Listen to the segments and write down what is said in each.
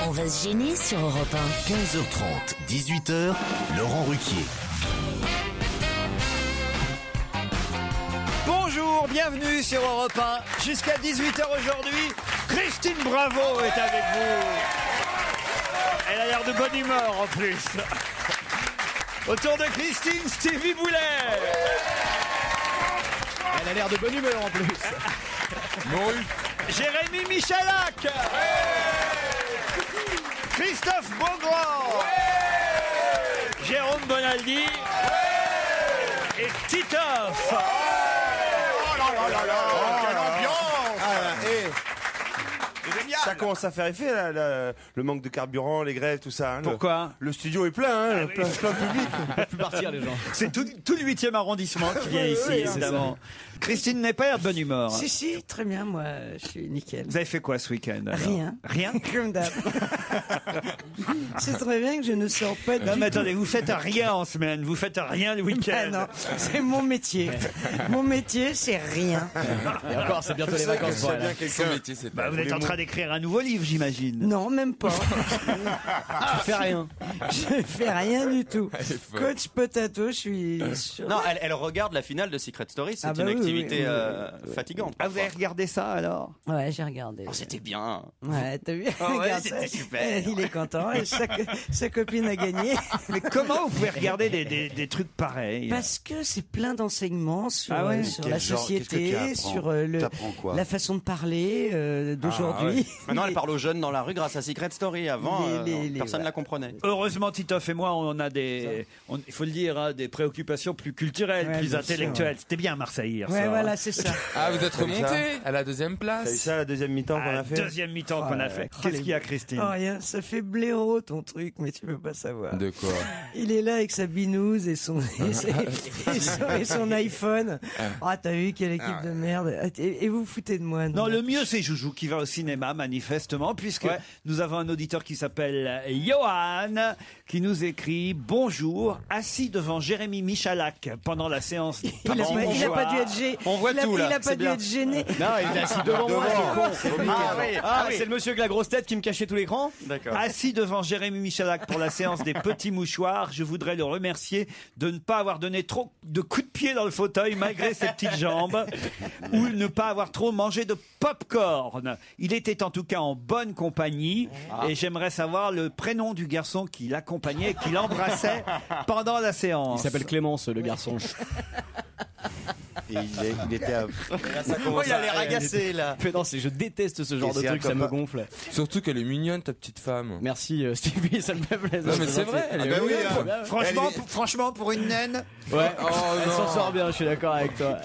On va se gêner sur Europe 1. 15h30, 18h, Laurent Ruquier. Bonjour, bienvenue sur Europe 1. Jusqu'à 18h aujourd'hui, Christine Bravo est avec vous. Elle a l'air de bonne humeur en plus. Autour de Christine, Stevie Boulet. Elle a l'air de bonne humeur en plus. Jérémy Michalak. Christophe Beaugrand. Jérôme Bonaldi. Et Titoff. Quelle ambiance! Ça commence à faire effet, là, le manque de carburant, les grèves, tout ça. Hein, Pourquoi le studio est plein, plein de public. Ils peuvent plus partir les gens. C'est tout le 8e arrondissement qui vient ici, évidemment. Christine n'est pas de bonne humeur. Si, très bien, moi, je suis nickel. Vous avez fait quoi ce week-end alors? Rien. Rien. Comme d'hab. C'est très bien que je ne sors pas Non du mais tout. attendez, vous faites rien en semaine, vous faites rien le week-end. Ah non, c'est mon métier. Mon métier, c'est rien. Et encore, c'est bientôt les vacances pour elle. Vous êtes en train d'écrire un nouveau livre, j'imagine. Non, même pas. Tu fais rien. Je fais rien du tout. Coach Potato, je suis... Non, elle regarde la finale de Secret Story, c'est Ah bah une oui, activité oui. fatigante. Ah, vous avez regardé ça alors? Ouais, j'ai regardé. Oh, c'était bien. Ouais, t'as vu? Ah ouais, Regarde c'était ça. super. Il est content. Et sa copine a gagné. Mais comment vous pouvez regarder des trucs pareils? Parce que c'est plein d'enseignements sur, Ah ouais sur Quel la genre, qu'est-ce que tu société, apprends sur T'apprends quoi la façon de parler d'aujourd'hui. Maintenant, elle parle aux jeunes dans la rue grâce à Secret Story. Avant, personne ne la ouais. comprenait. Heureusement, Titoff et moi, on a il faut le dire, hein, des préoccupations plus culturelles, Ouais, plus bien intellectuelles. C'était bien Marseille hier Ouais, soir. voilà, c'est ça. Ah, vous êtes T'as vu ça remonté à la deuxième T'as vu place. ça, la deuxième mi-temps qu'on a fait? Deuxième mi-temps qu'on a fait. Oh, Qu'est-ce les- qu'il y a, Christine? Oh, rien, ça fait blaireau ton truc, mais tu peux pas savoir. De quoi? Il est là avec sa binouse et son iPhone. Ah, t'as vu quelle équipe de merde. Et vous vous foutez de moi. Non, le mieux c'est Joujou qui va au cinéma manifestement, puisque nous avons un auditeur qui s'appelle Johan, qui nous écrit: bonjour, assis devant Jérémy Michalak pendant la séance. Il a pas dû être gêné. On voit tout, là, Il a pas c'est dû bien. être gêné. Non, il est assis devant moi, c'est con. Ah oui. C'est le monsieur avec la grosse tête qui me cachait tout l'écran. D'accord. Assis devant Jérémy Michalak pour la séance des petits mouchoirs, je voudrais le remercier de ne pas avoir donné trop de coups de pied dans le fauteuil malgré ses petites jambes, ou ne pas avoir trop mangé de pop-corn. Il était en tout cas en bonne compagnie, et j'aimerais savoir le prénom du garçon qui l'accompagnait et qui l'embrassait pendant la Il séance. s'appelle Clémence, le garçon. Et il était à... Oh, il a l'air agacé là. Mais non, je déteste ce genre Et de c'est un truc, ça me copain. gonfle. Surtout qu'elle est mignonne, ta petite femme. Merci Stevie, ça me fait plaisir. Non, mais c'est vrai, elle est oui, mignonne. hein. bien. Franchement, pour une naine. Ouais, Oh, elle s'en non. sort bien, je suis d'accord avec toi.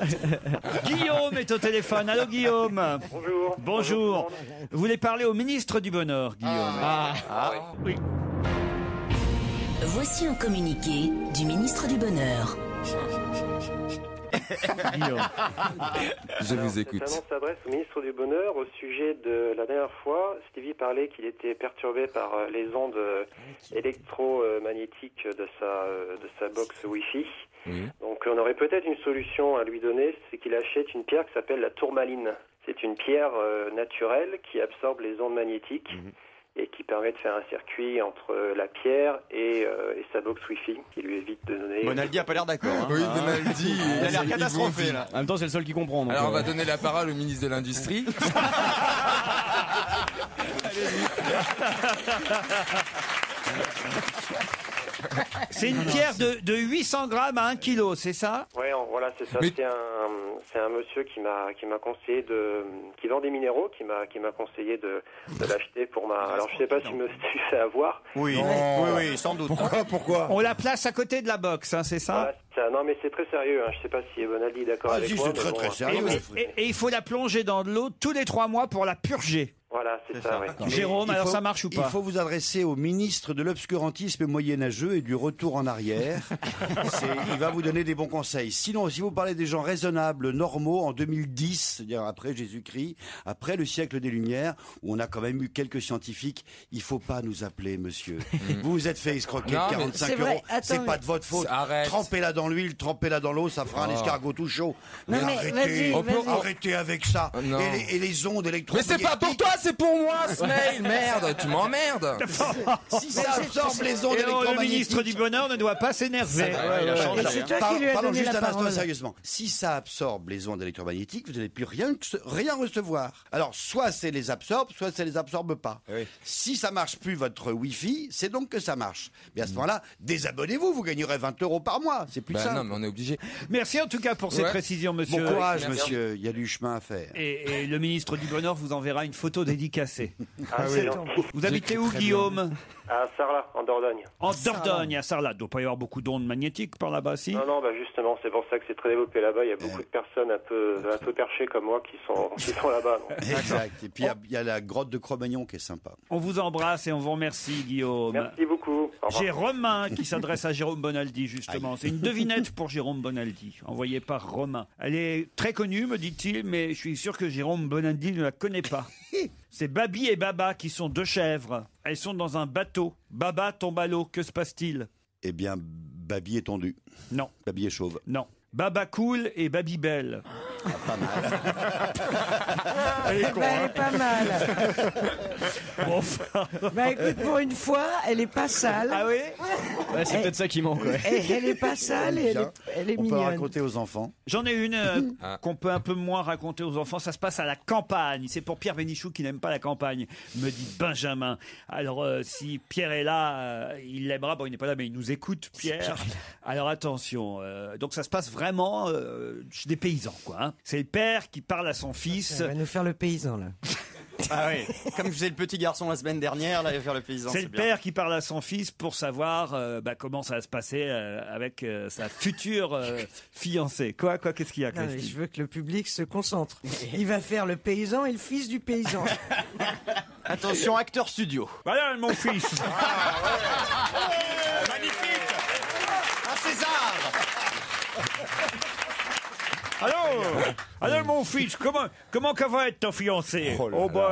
Guillaume est au téléphone. Allô Guillaume. Bonjour. Bonjour. Vous voulez parler au ministre du Bonheur, Guillaume? Oui. Voici un communiqué du ministre du Bonheur. Guillaume. Je vous écoute. Cette annonce s'adresse au ministre du Bonheur au sujet de la dernière fois. Stevie parlait qu'il était perturbé par les ondes électromagnétiques de sa box Wi-Fi. Oui. Donc on aurait peut-être une solution à lui donner, c'est qu'il achète une pierre qui s'appelle la tourmaline. C'est une pierre naturelle qui absorbe les ondes magnétiques. Et qui permet de faire un circuit entre la pierre et sa box Wi-Fi, qui lui évite de donner... Bonaldi a pas l'air d'accord. Hein. Oui, Donaldi. Il a l'air catastrophé là. En même temps, c'est le seul qui comprend. Donc, Alors, on va donner la parole au ministre de l'Industrie. C'est une pierre de 800 grammes à 1 kilo, c'est ça? Ouais, voilà, c'est ça. Mais- C'est un monsieur qui m'a conseillé qui vend des minéraux, qui m'a conseillé de l'acheter pour ma... Alors je sais pas si je me suis fait avoir. Oui, oui, sans doute. Pourquoi On la place à côté de la box, hein, c'est ça? Voilà, c'est ça. Non mais c'est très sérieux. Je sais pas si Bonaldi est d'accord avec si, moi. c'est très mais très bon, sérieux. Et il faut la plonger dans de l'eau tous les 3 mois pour la purger. Voilà, c'est ça. Ouais. Jérôme, Il alors faut- ça marche ou Il pas? faut vous adresser au ministre de l'obscurantisme moyenâgeux et du retour en arrière. Il va vous donner des bons conseils. Sinon, si vous parlez des gens raisonnables, normaux, en 2010, c'est-à-dire après Jésus-Christ, après le siècle des Lumières, où on a quand même eu quelques scientifiques, il faut pas nous appeler monsieur. Vous vous êtes fait escroquer Non, de mais 45 c'est vrai. euros. Attends, C'est pas mais- de votre faute. Arrête. Trempez-la dans l'huile, trempez-la dans l'eau, ça fera un escargot tout chaud. Non, mais arrêtez, vas-y, vas-y. arrêtez avec ça. Non. Et les ondes Mais électromagnétiques. c'est pas pour toi, c'est pour moi. réponds-moi ce mail, merde, tu m'emmerdes. Si ça absorbe les ondes Et alors, le électromagnétiques... ministre du Bonheur ne doit pas s'énerver. Et c'est toi qui lui as Pardon, donné juste la un instant, parole. sérieusement. Si ça absorbe les ondes électromagnétiques, vous n'allez plus rien recevoir. Alors, soit c'est les absorbe, soit ça les absorbe pas. Si ça marche plus votre Wi-Fi, c'est donc que ça marche. Mais à ce moment-là, désabonnez-vous, vous gagnerez 20 € par mois. C'est plus simple. Non, mais on est obligé. Merci en tout cas pour ces précisions, monsieur. Bon courage, Merci. monsieur. Il y a du chemin à faire. Et le ministre du Bonheur vous enverra une photo dédicacée. Ah, c'est gentil. Vous habitez où, Guillaume? À Sarlat, en Dordogne. En Dordogne, à Sarlat. Il ne doit pas y avoir beaucoup d'ondes magnétiques par là-bas, si? Non, bah justement, c'est pour ça que c'est très développé là-bas. Il y a beaucoup de personnes un peu perchées comme moi qui sont là-bas. donc. Exact. Et puis, il y a la grotte de Cro-Magnon qui est sympa. On vous embrasse et on vous remercie, Guillaume. Merci beaucoup. Au revoir. J'ai Romain qui s'adresse à Jérôme Bonaldi, justement. C'est une devinette pour Jérôme Bonaldi, envoyée par Romain. Elle est très connue, me dit-il, mais je suis sûr que Jérôme Bonaldi ne la connaît pas. C'est Babi et Baba qui sont deux chèvres. Elles sont dans un bateau. Baba tombe à l'eau. Que se passe-t-il? Eh bien, Babi est tondu. Non, Babi est chauve. non. Baba cool et Babi belle. Pas mal. Elle est pas mal. Bon, enfin. Bah écoute, pour une fois, elle est pas sale. Ah oui? Ouais, c'est peut-être ça qui manque. Ouais. Elle est pas sale et elle est On peut mignonne. raconter aux enfants. J'en ai une qu'on peut un peu moins raconter aux enfants. Ça se passe à la campagne. C'est pour Pierre Bénichou qui n'aime pas la campagne, me dit Benjamin. Alors, si Pierre est là, il l'aimera. Bon, il n'est pas là, mais il nous écoute, Pierre. Alors, attention. Donc, ça se passe vraiment chez des paysans, quoi. Hein. C'est le père qui parle à son fils. Elle va nous faire le paysan, là. Ah oui, comme je faisais le petit garçon la semaine dernière, là, il va faire le paysan. C'est le bien. père qui parle à son fils pour savoir comment ça va se passer avec sa future fiancée. Quoi, qu'est-ce qu'il y a, Non, mais Christine? je veux que le public se concentre. Il va faire le paysan et le fils du paysan. Attention, acteur studio. Voilà, mon fils. Magnifique. Un César. Alors mon fils, comment qu'elle va être ta fiancée?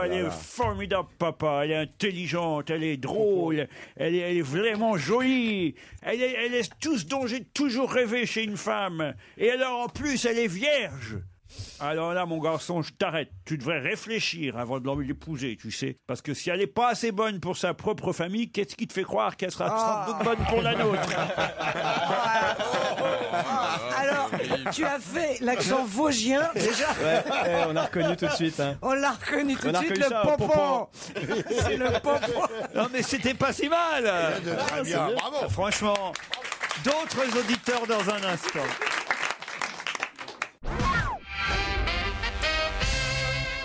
Elle est formidable, papa. Elle est intelligente, elle est drôle, elle est vraiment jolie. Elle est tout ce dont j'ai toujours rêvé chez une femme. Et alors en plus, elle est vierge. Alors là, mon garçon, je t'arrête. Tu devrais réfléchir avant de l'épouser, tu sais. Parce que si elle n'est pas assez bonne pour sa propre famille, qu'est-ce qui te fait croire qu'elle sera sans doute bonne pour la nôtre? Alors, tu as fait l'accent vosgien, déjà. Ouais, on a reconnu tout de suite. Hein. On l'a reconnu tout On de a suite, reconnu le ça, pompon. C'est le pompon. Non mais c'était pas si mal. Très bien, bravo. Franchement, d'autres auditeurs dans un instant.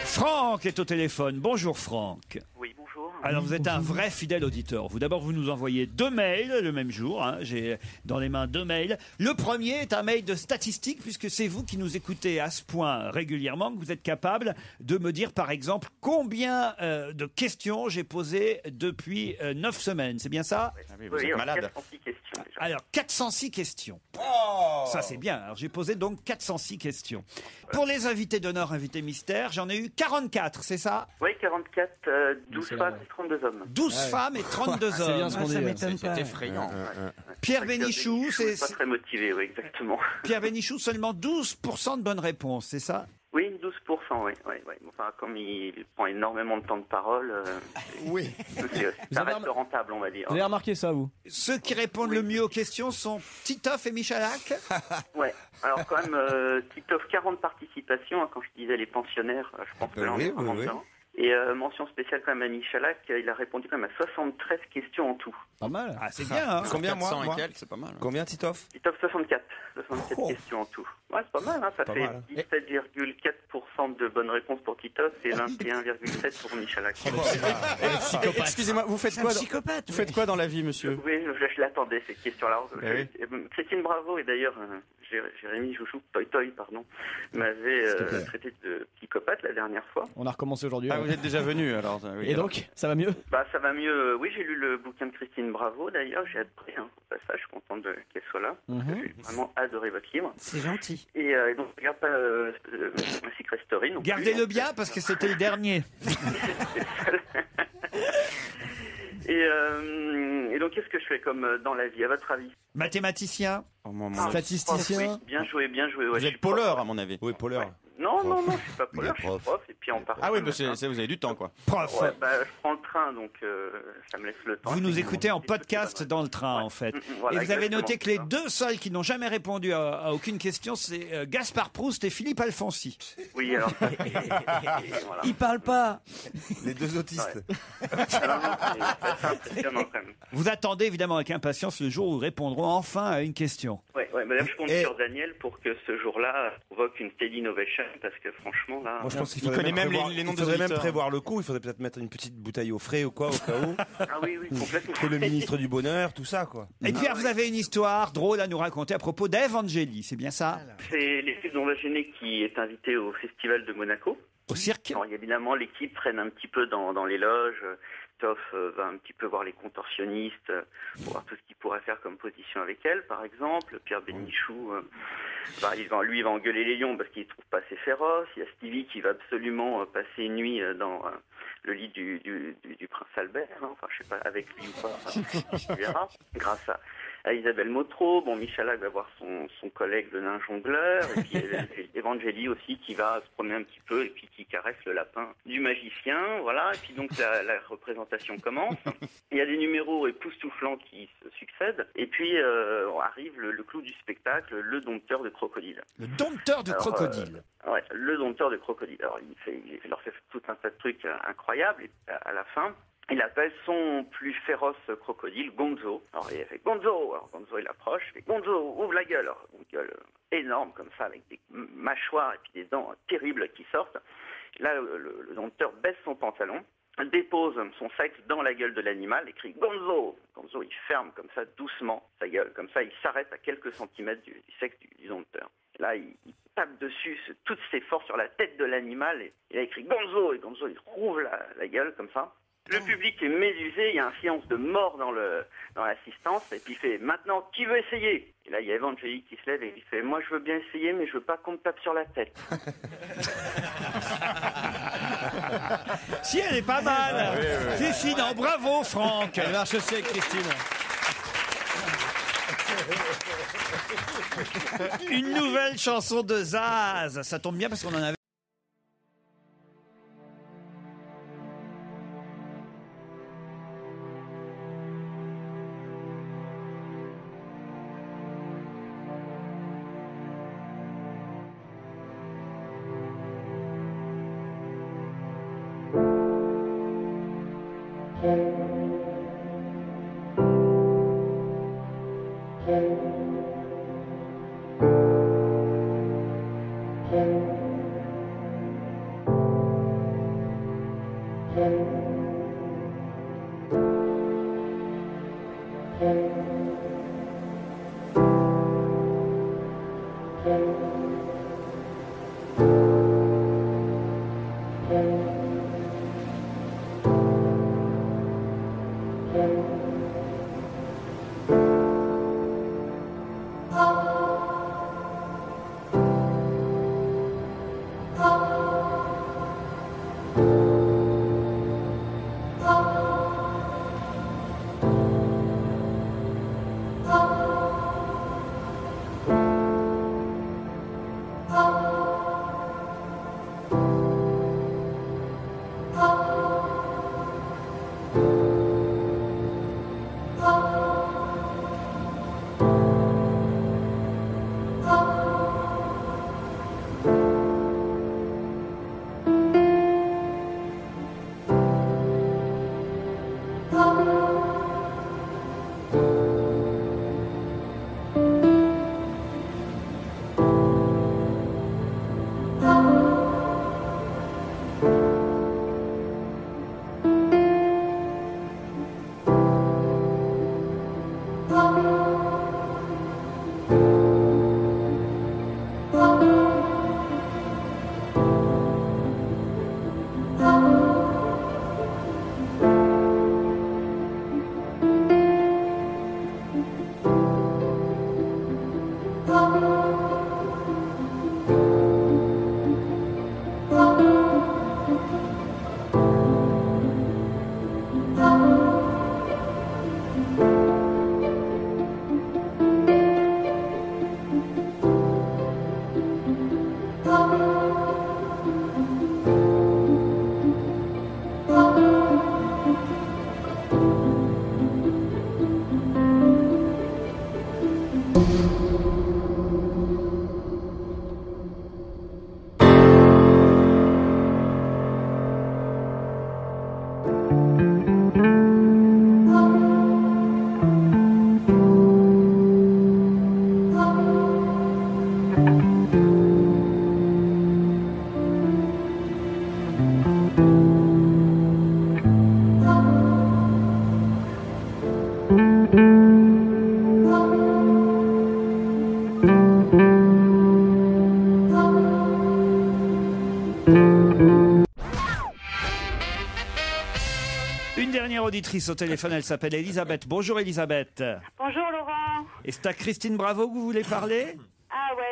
Franck est au téléphone. Bonjour Franck. Oui, bonjour. Alors vous êtes un vrai fidèle auditeur. Vous d'abord vous nous envoyez 2 mails le même jour. Hein. J'ai dans les mains 2 mails. Le premier est un mail de statistiques puisque c'est vous qui nous écoutez à ce point régulièrement que vous êtes capable de me dire par exemple combien de questions j'ai posées depuis 9 semaines. C'est bien ça? Oui, vous êtes malade. 406 questions déjà. Alors 406 questions. Ça c'est bien. Alors j'ai posé donc 406 questions. Pour les invités d'honneur, invités mystères, j'en ai eu 44, c'est ça? Oui, 44, 12 femmes et 32 hommes. 12 femmes et 32 C'est bien hommes. ce qu'on Ça dit. m'étonne pas. C'est effrayant. Pierre Bénichou, c'est Pas très motivé, oui, exactement. Pierre Bénichou, seulement 12% de bonnes réponses, c'est ça? Oui, 12%, oui. Enfin, comme il prend énormément de temps de parole, Oui. ça reste rentable, on va dire. Vous avez remarqué ça, vous? Ceux qui répondent le mieux aux questions sont Titoff et Michalak. Ouais. Alors quand même, Titoff, 40 participations, hein, quand je disais les pensionnaires, je pense que là on est vraiment dedans. Et mention spéciale quand même à Michalak, il a répondu quand même à 73 questions en tout. Pas mal. Ah, c'est bien, hein? Combien moi c'est pas mal. Combien, Titoff? Titoff, 67 questions en tout. Ouais, c'est pas mal, hein, ça fait 17,4% de bonnes réponses pour Titoff et 21,7% pour Michalak. Excusez-moi, vous faites C'est un quoi psychopathe. Vous faites quoi dans la vie, monsieur? Oui, je l'attendais, cette question-là. Oui. Christine Bravo et d'ailleurs Jérémy Jouchou, Toy, m'avait traité de psychopathe la dernière fois. On a recommencé aujourd'hui. Ah, vous êtes déjà venu alors. Oui, Et donc, ça va mieux? Bah, ça va mieux. Oui, j'ai lu le bouquin de Christine Bravo d'ailleurs, j'ai adoré. Au passage, je suis content qu'elle soit là. J'ai vraiment adoré votre livre. C'est gentil. Et donc, je regarde pas Secret Story non plus. Gardez-le bien parce que c'était le dernier. Et donc, qu'est-ce que je fais comme dans la vie, à votre avis? Mathématicien. Statisticien. Oui, bien joué. Ouais, Vous je êtes suis poleur, prof. à mon avis. Oui, poleur. Non, je suis pas poleur, je suis prof. Et puis on part. Ah oui, vous avez du temps, quoi. Prof. Ouais, je prends le train, donc ça me laisse le temps. Vous nous écoutez en podcast dans le train, en fait. Voilà, et vous avez exactement, noté que les deux seuls qui n'ont jamais répondu à aucune question, c'est Gaspard Proust et Philippe Alfonsi. Oui, alors. Voilà. Il parle pas. Les deux autistes. C'est impressionnant quand même. Vous attendez évidemment avec impatience le jour où ils répondront enfin à une question. Ouais, d'ailleurs, je compte sur Daniel pour que ce jour-là provoque une steady innovation, parce que franchement, là. Moi, je pense qu'il Il faudrait connaît même prévoir, les noms il des faudrait même auditeurs. prévoir le coup. Il faudrait peut-être mettre une petite bouteille au frais ou quoi, au cas où. Ah oui, complètement. Que le ministre du Bonheur, tout ça, quoi. Et puis vous avez une histoire drôle à nous raconter à propos d'Ève Angeli, c'est bien ça? C'est l'équipe d'On Gêné qui est invitée au Festival de Monaco. Au cirque? Alors, évidemment, l'équipe traîne un petit peu dans les loges. Toff va un petit peu voir les contorsionnistes pour voir tout ce qu'il pourrait faire comme position avec elle, par exemple. Pierre Bénichou, il va engueuler les lions parce qu'il ne trouve pas assez féroce. Il y a Stevie qui va absolument passer une nuit dans le lit du prince Albert. Hein. Enfin, je sais pas avec lui ou pas. Enfin, on verra. Grâce à Isabelle Motro. Bon, Michalak va voir son collègue le nain jongleur. Et puis Evangélie aussi qui va se promener un petit peu et puis qui caresse le lapin du magicien. Voilà. Et puis donc la représentation commence. Il y a des numéros époustouflants qui se succèdent. Et puis arrive le clou du spectacle, le dompteur de crocodile. Le dompteur de crocodile. Ouais, le dompteur de crocodile. Alors il leur fait tout un tas de trucs incroyables. Et à la fin, il appelle son plus féroce crocodile, Gonzo. Alors il fait Gonzo. Alors Gonzo il approche, il fait Gonzo, ouvre la gueule. Alors une gueule énorme comme ça, avec des mâchoires et puis des dents terribles qui sortent. Là, le dompteur baisse son pantalon, dépose son sexe dans la gueule de l'animal et crie Gonzo. Gonzo il ferme comme ça doucement sa gueule, comme ça il s'arrête à quelques centimètres du sexe du dompteur. Et là il tape dessus toutes ses forces sur la tête de l'animal et il a écrit Gonzo, et Gonzo il rouvre la gueule comme ça. Le public est médusé, il y a un silence de mort dans l'assistance, et puis il fait « Maintenant, qui veut essayer ?» Et là, il y a Evangélie qui se lève et il fait « Moi, je veux bien essayer, mais je veux pas qu'on me tape sur la tête. » Si, elle est pas mal. Si, non, bravo Franck. Elle marche aussi avec Christine. Une nouvelle chanson de Zaz. Ça tombe bien parce qu'on en avait. Une dernière auditrice au téléphone, elle s'appelle Elisabeth. Bonjour Elisabeth. Bonjour Laurent. Et c'est à Christine Bravo que vous voulez parler? Ah oui,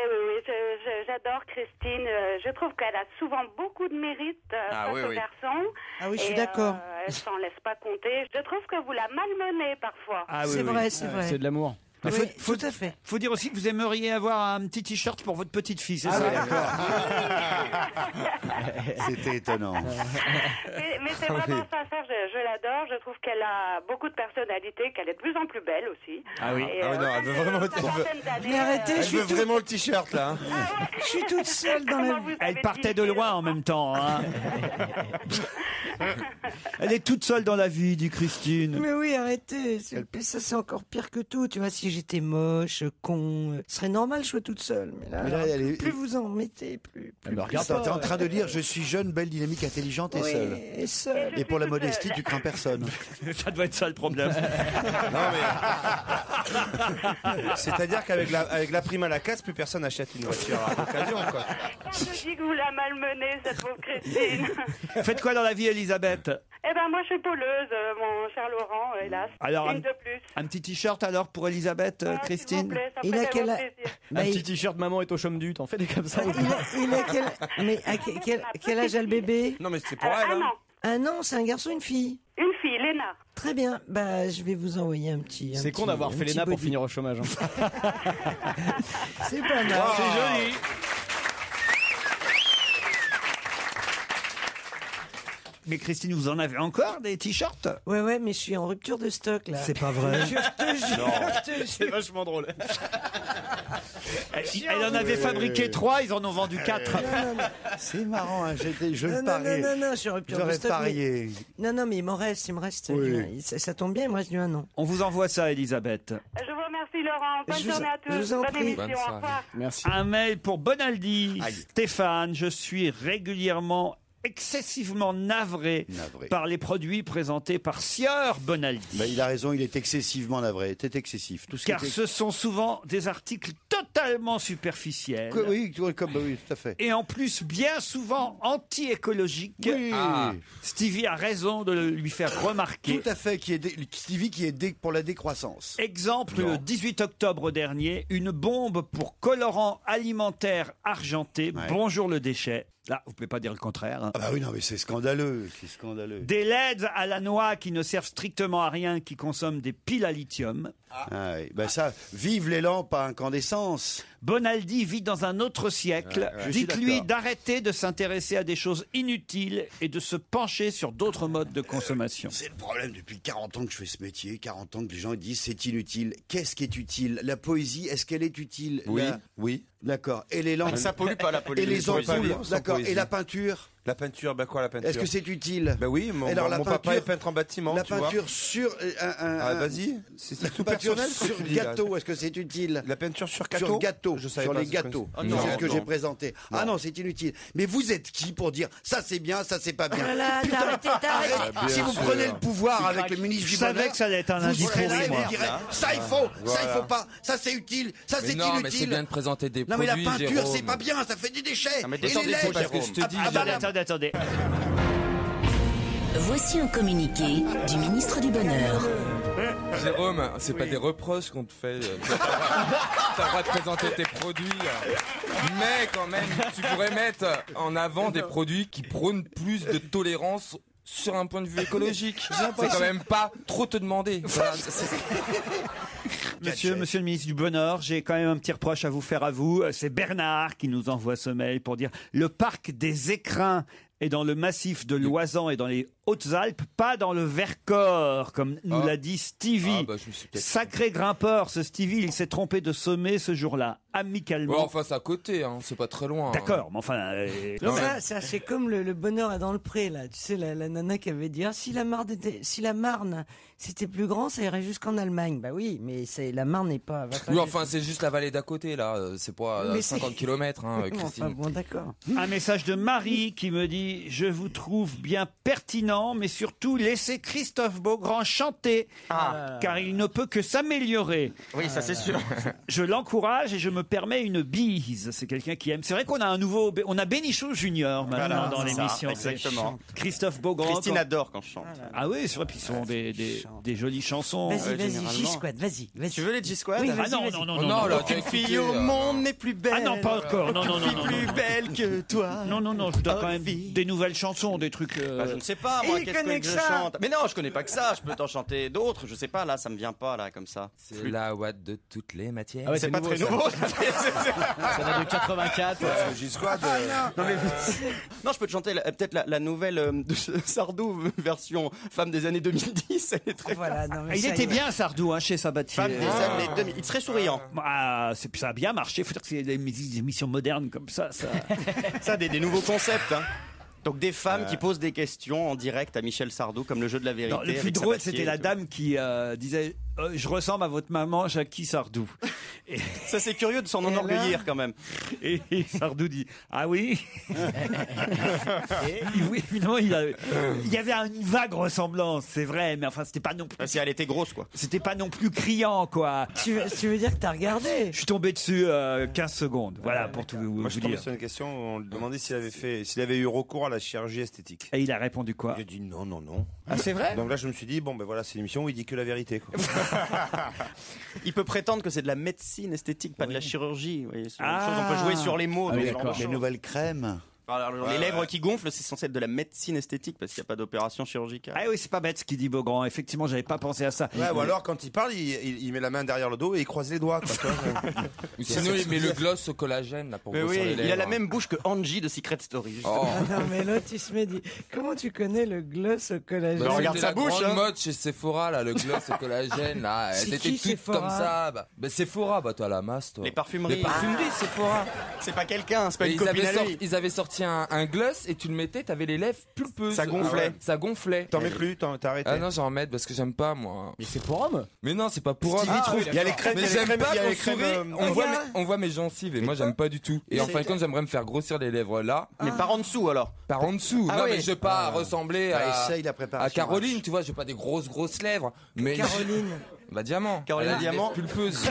j'adore Christine. Je trouve qu'elle a souvent beaucoup de mérite face aux garçons. Ah oui, je suis d'accord. Elle s'en laisse pas compter. Je trouve que vous la malmenez parfois. Ah, oui, C'est oui. vrai, c'est vrai. C'est de l'amour. Mais Oui, tout à fait. Faut dire aussi que vous aimeriez avoir un petit t-shirt pour votre petite fille, c'est ça? C'était étonnant. Mais c'est vraiment sincère, je l'adore. Je trouve qu'elle a beaucoup de personnalité, qu'elle est de plus en plus belle aussi. Ah oui. Et, Ah oui, non, elle veut vraiment Mais arrêtez, Elle veut vraiment le t-shirt là. Hein. je suis toute seule dans la vie. Elle partait de loin en même temps. Hein. Elle est toute seule dans la vie, dit Christine. Mais oui, arrêtez. Ça, c'est encore pire que tout. Tu vois, si j'étais moche, con, ce serait normal, je sois toute seule. Mais là, plus vous en mettez, plus. Attends, t'es en train de dire je suis jeune, belle, dynamique, intelligente et seule. Et seule. Et pour la modestie, tu crains personne. Ça doit être ça le problème. Non mais. C'est-à-dire qu'avec la prime à la casse, plus personne n'achète une voiture à l'occasion quoi. Je dis que vous la malmenez, cette pauvre Christine. Faites quoi dans la vie, Elisabeth? Eh ben moi, je suis poleuse, mon cher Laurent, hélas. Alors, Une de plus. un petit t-shirt alors pour Elisabeth, Ah, Christine? s'il vous plaît, ça Il ferait a quel vraiment âge plaisir. Un petit t-shirt maman est au chôme du, t'en fais des comme ça. Il a quel âge a le bébé? Non mais c'est pour elle. Un Hein. an. Un an, c'est un garçon, une fille? Une fille, Léna. Très bien. Bah, je vais vous envoyer un petit. C'est con d'avoir fait l'ENA pour finir au chômage. Hein. C'est pas mal. C'est joli. Mais Christine, vous en avez encore des t-shirts? Ouais, mais je suis en rupture de stock là. C'est pas vrai. Je te jure. C'est vachement drôle. Elle en avait fabriqué 3, ils en ont vendu 4. C'est marrant, hein, je Non, parie. non, je suis en rupture de J'aurais stock. parié. Non, mais il me reste. Oui. Ça tombe bien, il me reste un an. On vous envoie ça, Elisabeth. Je vous remercie, Laurent. Bonne Je vous- journée à tous. je vous en Bonne prie. émission. Bonne Au soirée. revoir. Merci. Un mail pour Bonaldi. Stéphane, je suis régulièrement excessivement navré par les produits présentés par Sieur Bonaldi. Bah, il a raison, il est excessivement navré. T'es excessif. Tout ce Car qui est- ce sont souvent des articles totalement superficiels. Oui, tout à fait. Et en plus, bien souvent anti-écologiques. Oui. Stevie a raison de lui faire remarquer. Tout à fait, Stevie qui est pour la décroissance. Exemple, le 18 octobre dernier, une bombe pour colorant alimentaire argenté. Ouais. Bonjour le déchet. Là, vous pouvez pas dire le contraire. Hein. Ah bah oui, non, mais c'est scandaleux, Des LED à la noix qui ne servent strictement à rien, qui consomment des piles à lithium. Ah oui. Bah ça, vive les lampes à incandescence. Bonaldi vit dans un autre siècle. Je suis Dites-lui d'accord. d'arrêter de s'intéresser à des choses inutiles et de se pencher sur d'autres modes de consommation. C'est le problème depuis 40 ans que je fais ce métier, 40 ans que les gens disent c'est inutile. Qu'est-ce qui est utile? La poésie, est-ce qu'elle est utile? Oui. D'accord. Et les lampes? Ça pollue pas la Et poésie. les ampoules? D'accord. poésie. Et la peinture? La peinture, bah quoi la peinture? Est-ce que c'est utile? Bah oui, mon papa est peintre en bâtiment, La tu vois. peinture sur Ah vas-y, c'est tout peinture personnel ce que sur tu dis, là. gâteau, est-ce que c'est utile? La peinture sur gâteau? Sur gâteau, Je savais sur pas, les c'est gâteaux. quoi, C'est ça? ce que Non. j'ai présenté. Ah non, c'est inutile. Mais vous êtes qui pour dire ça c'est bien, ça c'est pas bien? Oh là là, Putain, t'arrêtes. arrête. Bien Si vous sûr. prenez le pouvoir avec le ministre Je du savais Bonheur, que ça allait être un vous lundi serez là pourri, et vous moi. direz ça il faut, ça il faut pas, ça c'est utile, ça c'est non, mais c'est inutile. bien de présenter des Non mais la produits, peinture Jérôme. c'est pas bien, ça fait des déchets. mais Et les descendez, LED, c'est parce que je te dis, Attendez. Voici un communiqué du ministre du Bonheur. Jérôme, c'est pas des reproches qu'on te fait. T'as le droit de présenter tes produits. Mais quand même, tu pourrais mettre en avant des produits qui prônent plus de tolérance sur un point de vue écologique. C'est quand même pas trop te demander. Voilà, Monsieur le ministre du Bonheur, j'ai quand même un petit reproche à vous faire à vous. C'est Bernard qui nous envoie ce mail pour dire le parc des Écrins est dans le massif de l'Oisan et dans les Hautes-Alpes, pas dans le Vercors, comme nous l'a dit Stevie. Ah, bah, je me suis peut-être Sacré grimpeur, ce Stevie, il s'est trompé de sommet ce jour-là, amicalement. Ouais, enfin, c'est à côté, hein, c'est pas très loin. D'accord, mais enfin... Ça, c'est comme le bonheur est dans le pré, là. Tu sais, la nana qui avait dit, si la Marne, c'était plus grand, ça irait jusqu'en Allemagne. Bah oui, mais la Marne n'est pas... Oui, enfin, c'est juste la vallée d'à côté, là. C'est pas Mais 50 km, hein, Christine. Enfin, bon, d'accord. Un message de Marie qui me dit « Je vous trouve bien pertinent maintenant, mais surtout laissez Christophe Beaugrand chanter, car il ne peut que s'améliorer. Oui, ça c'est sûr. Je l'encourage et je me permets une bise. C'est quelqu'un qui aime. C'est vrai qu'on a on a Bénichou Junior maintenant dans l'émission. Exactement. Christophe Beaugrand. Christine adore quand je chante. Ah oui, c'est vrai, puis ils sont des jolies chansons. Vas-y, G-Squad, vas-y. Tu veux les G-Squad? Oui, Ah non, là, aucune fille au monde n'est plus belle. Ah non, pas encore. Non, plus belle que toi. Non, je dois quand même des nouvelles chansons, des trucs. Je ne sais pas, moi, qu'est-ce que je chante. Mais non, je connais pas que ça. Je peux t'en chanter d'autres. Je sais pas, là, ça me vient pas, là, comme ça. C'est la Watt de toutes les matières. Ah ouais, c'est pas très nouveau. Ça date de 84. G-Squad. Non, je peux te chanter peut-être la nouvelle de Sardou, version femme des années 2010. Elle est très. Voilà, non, mais Il était bien Sardou chez Sabatier. Femme des années 2000. Il est très souriant. Ça a bien marché. Il faut dire que c'est des émissions modernes comme ça. Ça, des nouveaux concepts. Hein. Donc des femmes qui posent des questions en direct à Michel Sardou, comme le jeu de la vérité. Non, le plus avec drôle, Sabatier c'était la dame qui disait je ressemble à votre maman, Jackie Sardou. Et ça, c'est curieux de s'en enorgueillir quand même. Et Sardou dit ah oui. Et oui, évidemment, il y avait une vague ressemblance, c'est vrai, mais enfin, c'était pas non plus. Si elle était grosse, quoi. C'était pas non plus criant, quoi. Tu veux dire que t'as regardé? Je suis tombé dessus 15 secondes. Voilà, pour tout vous Moi, je suis tombé dire. sur une question où on lui demandait s'il avait eu recours à la chirurgie esthétique. Et il a répondu quoi? J'ai dit non. Ah, c'est vrai? Donc là, je me suis dit, bon, ben voilà, c'est une émission où il dit que la vérité, quoi. Il peut prétendre que c'est de la médecine esthétique, pas de la chirurgie. Vous voyez, ce genre de choses. On peut jouer sur les mots. Ah oui, d'accord. Les nouvelles crèmes. Alors, les lèvres qui gonflent, c'est censé être de la médecine esthétique parce qu'il n'y a pas d'opération chirurgicale. Ah oui, c'est pas bête ce qu'il dit Beaugrand. Effectivement, j'avais pas pensé à ça. Ouais, ou alors quand il parle, il met la main derrière le dos et il croise les doigts. Quoi, Ou sinon, il met le gloss au collagène là, pour mais brosser oui, les lèvres. il a la même bouche que Angie de Secret Story. Oh. Non, mais l'autre, il se met dit comment tu connais le gloss au collagène? Bah, regarde sa la bouche, grande hein. mode chez Sephora là, le gloss au collagène là, C'est elles qui, étaient toutes Sephora? comme ça. Bah Sephora, toi la masse toi. Les parfumeries. Les parfumeries Sephora. C'est pas quelqu'un, c'est pas Et une copine à lui. ils avaient sorti un gloss et tu le mettais, t'avais les lèvres pulpeuses. Ça gonflait. Ah ouais, ça gonflait. T'en mets plus, t'as arrêté. Ah non, j'en remets parce que j'aime pas moi. Mais c'est pour homme. Mais non, c'est pas pour homme. Il y a les crèmes, Mais j'aime pas il y a qu'on les crèmes. sourit, on voit mes gencives et moi j'aime pas du tout. Et en fin de compte, j'aimerais me faire grossir les lèvres là. Mais par en dessous alors. Par en dessous. Ah Non oui. mais je veux pas ressembler Essaye la préparation. à Caroline, tu vois, j'ai pas des grosses lèvres. Mais Caroline. Bah Diamant. Caroline Elle a des Diamant. lèvres pulpeuses.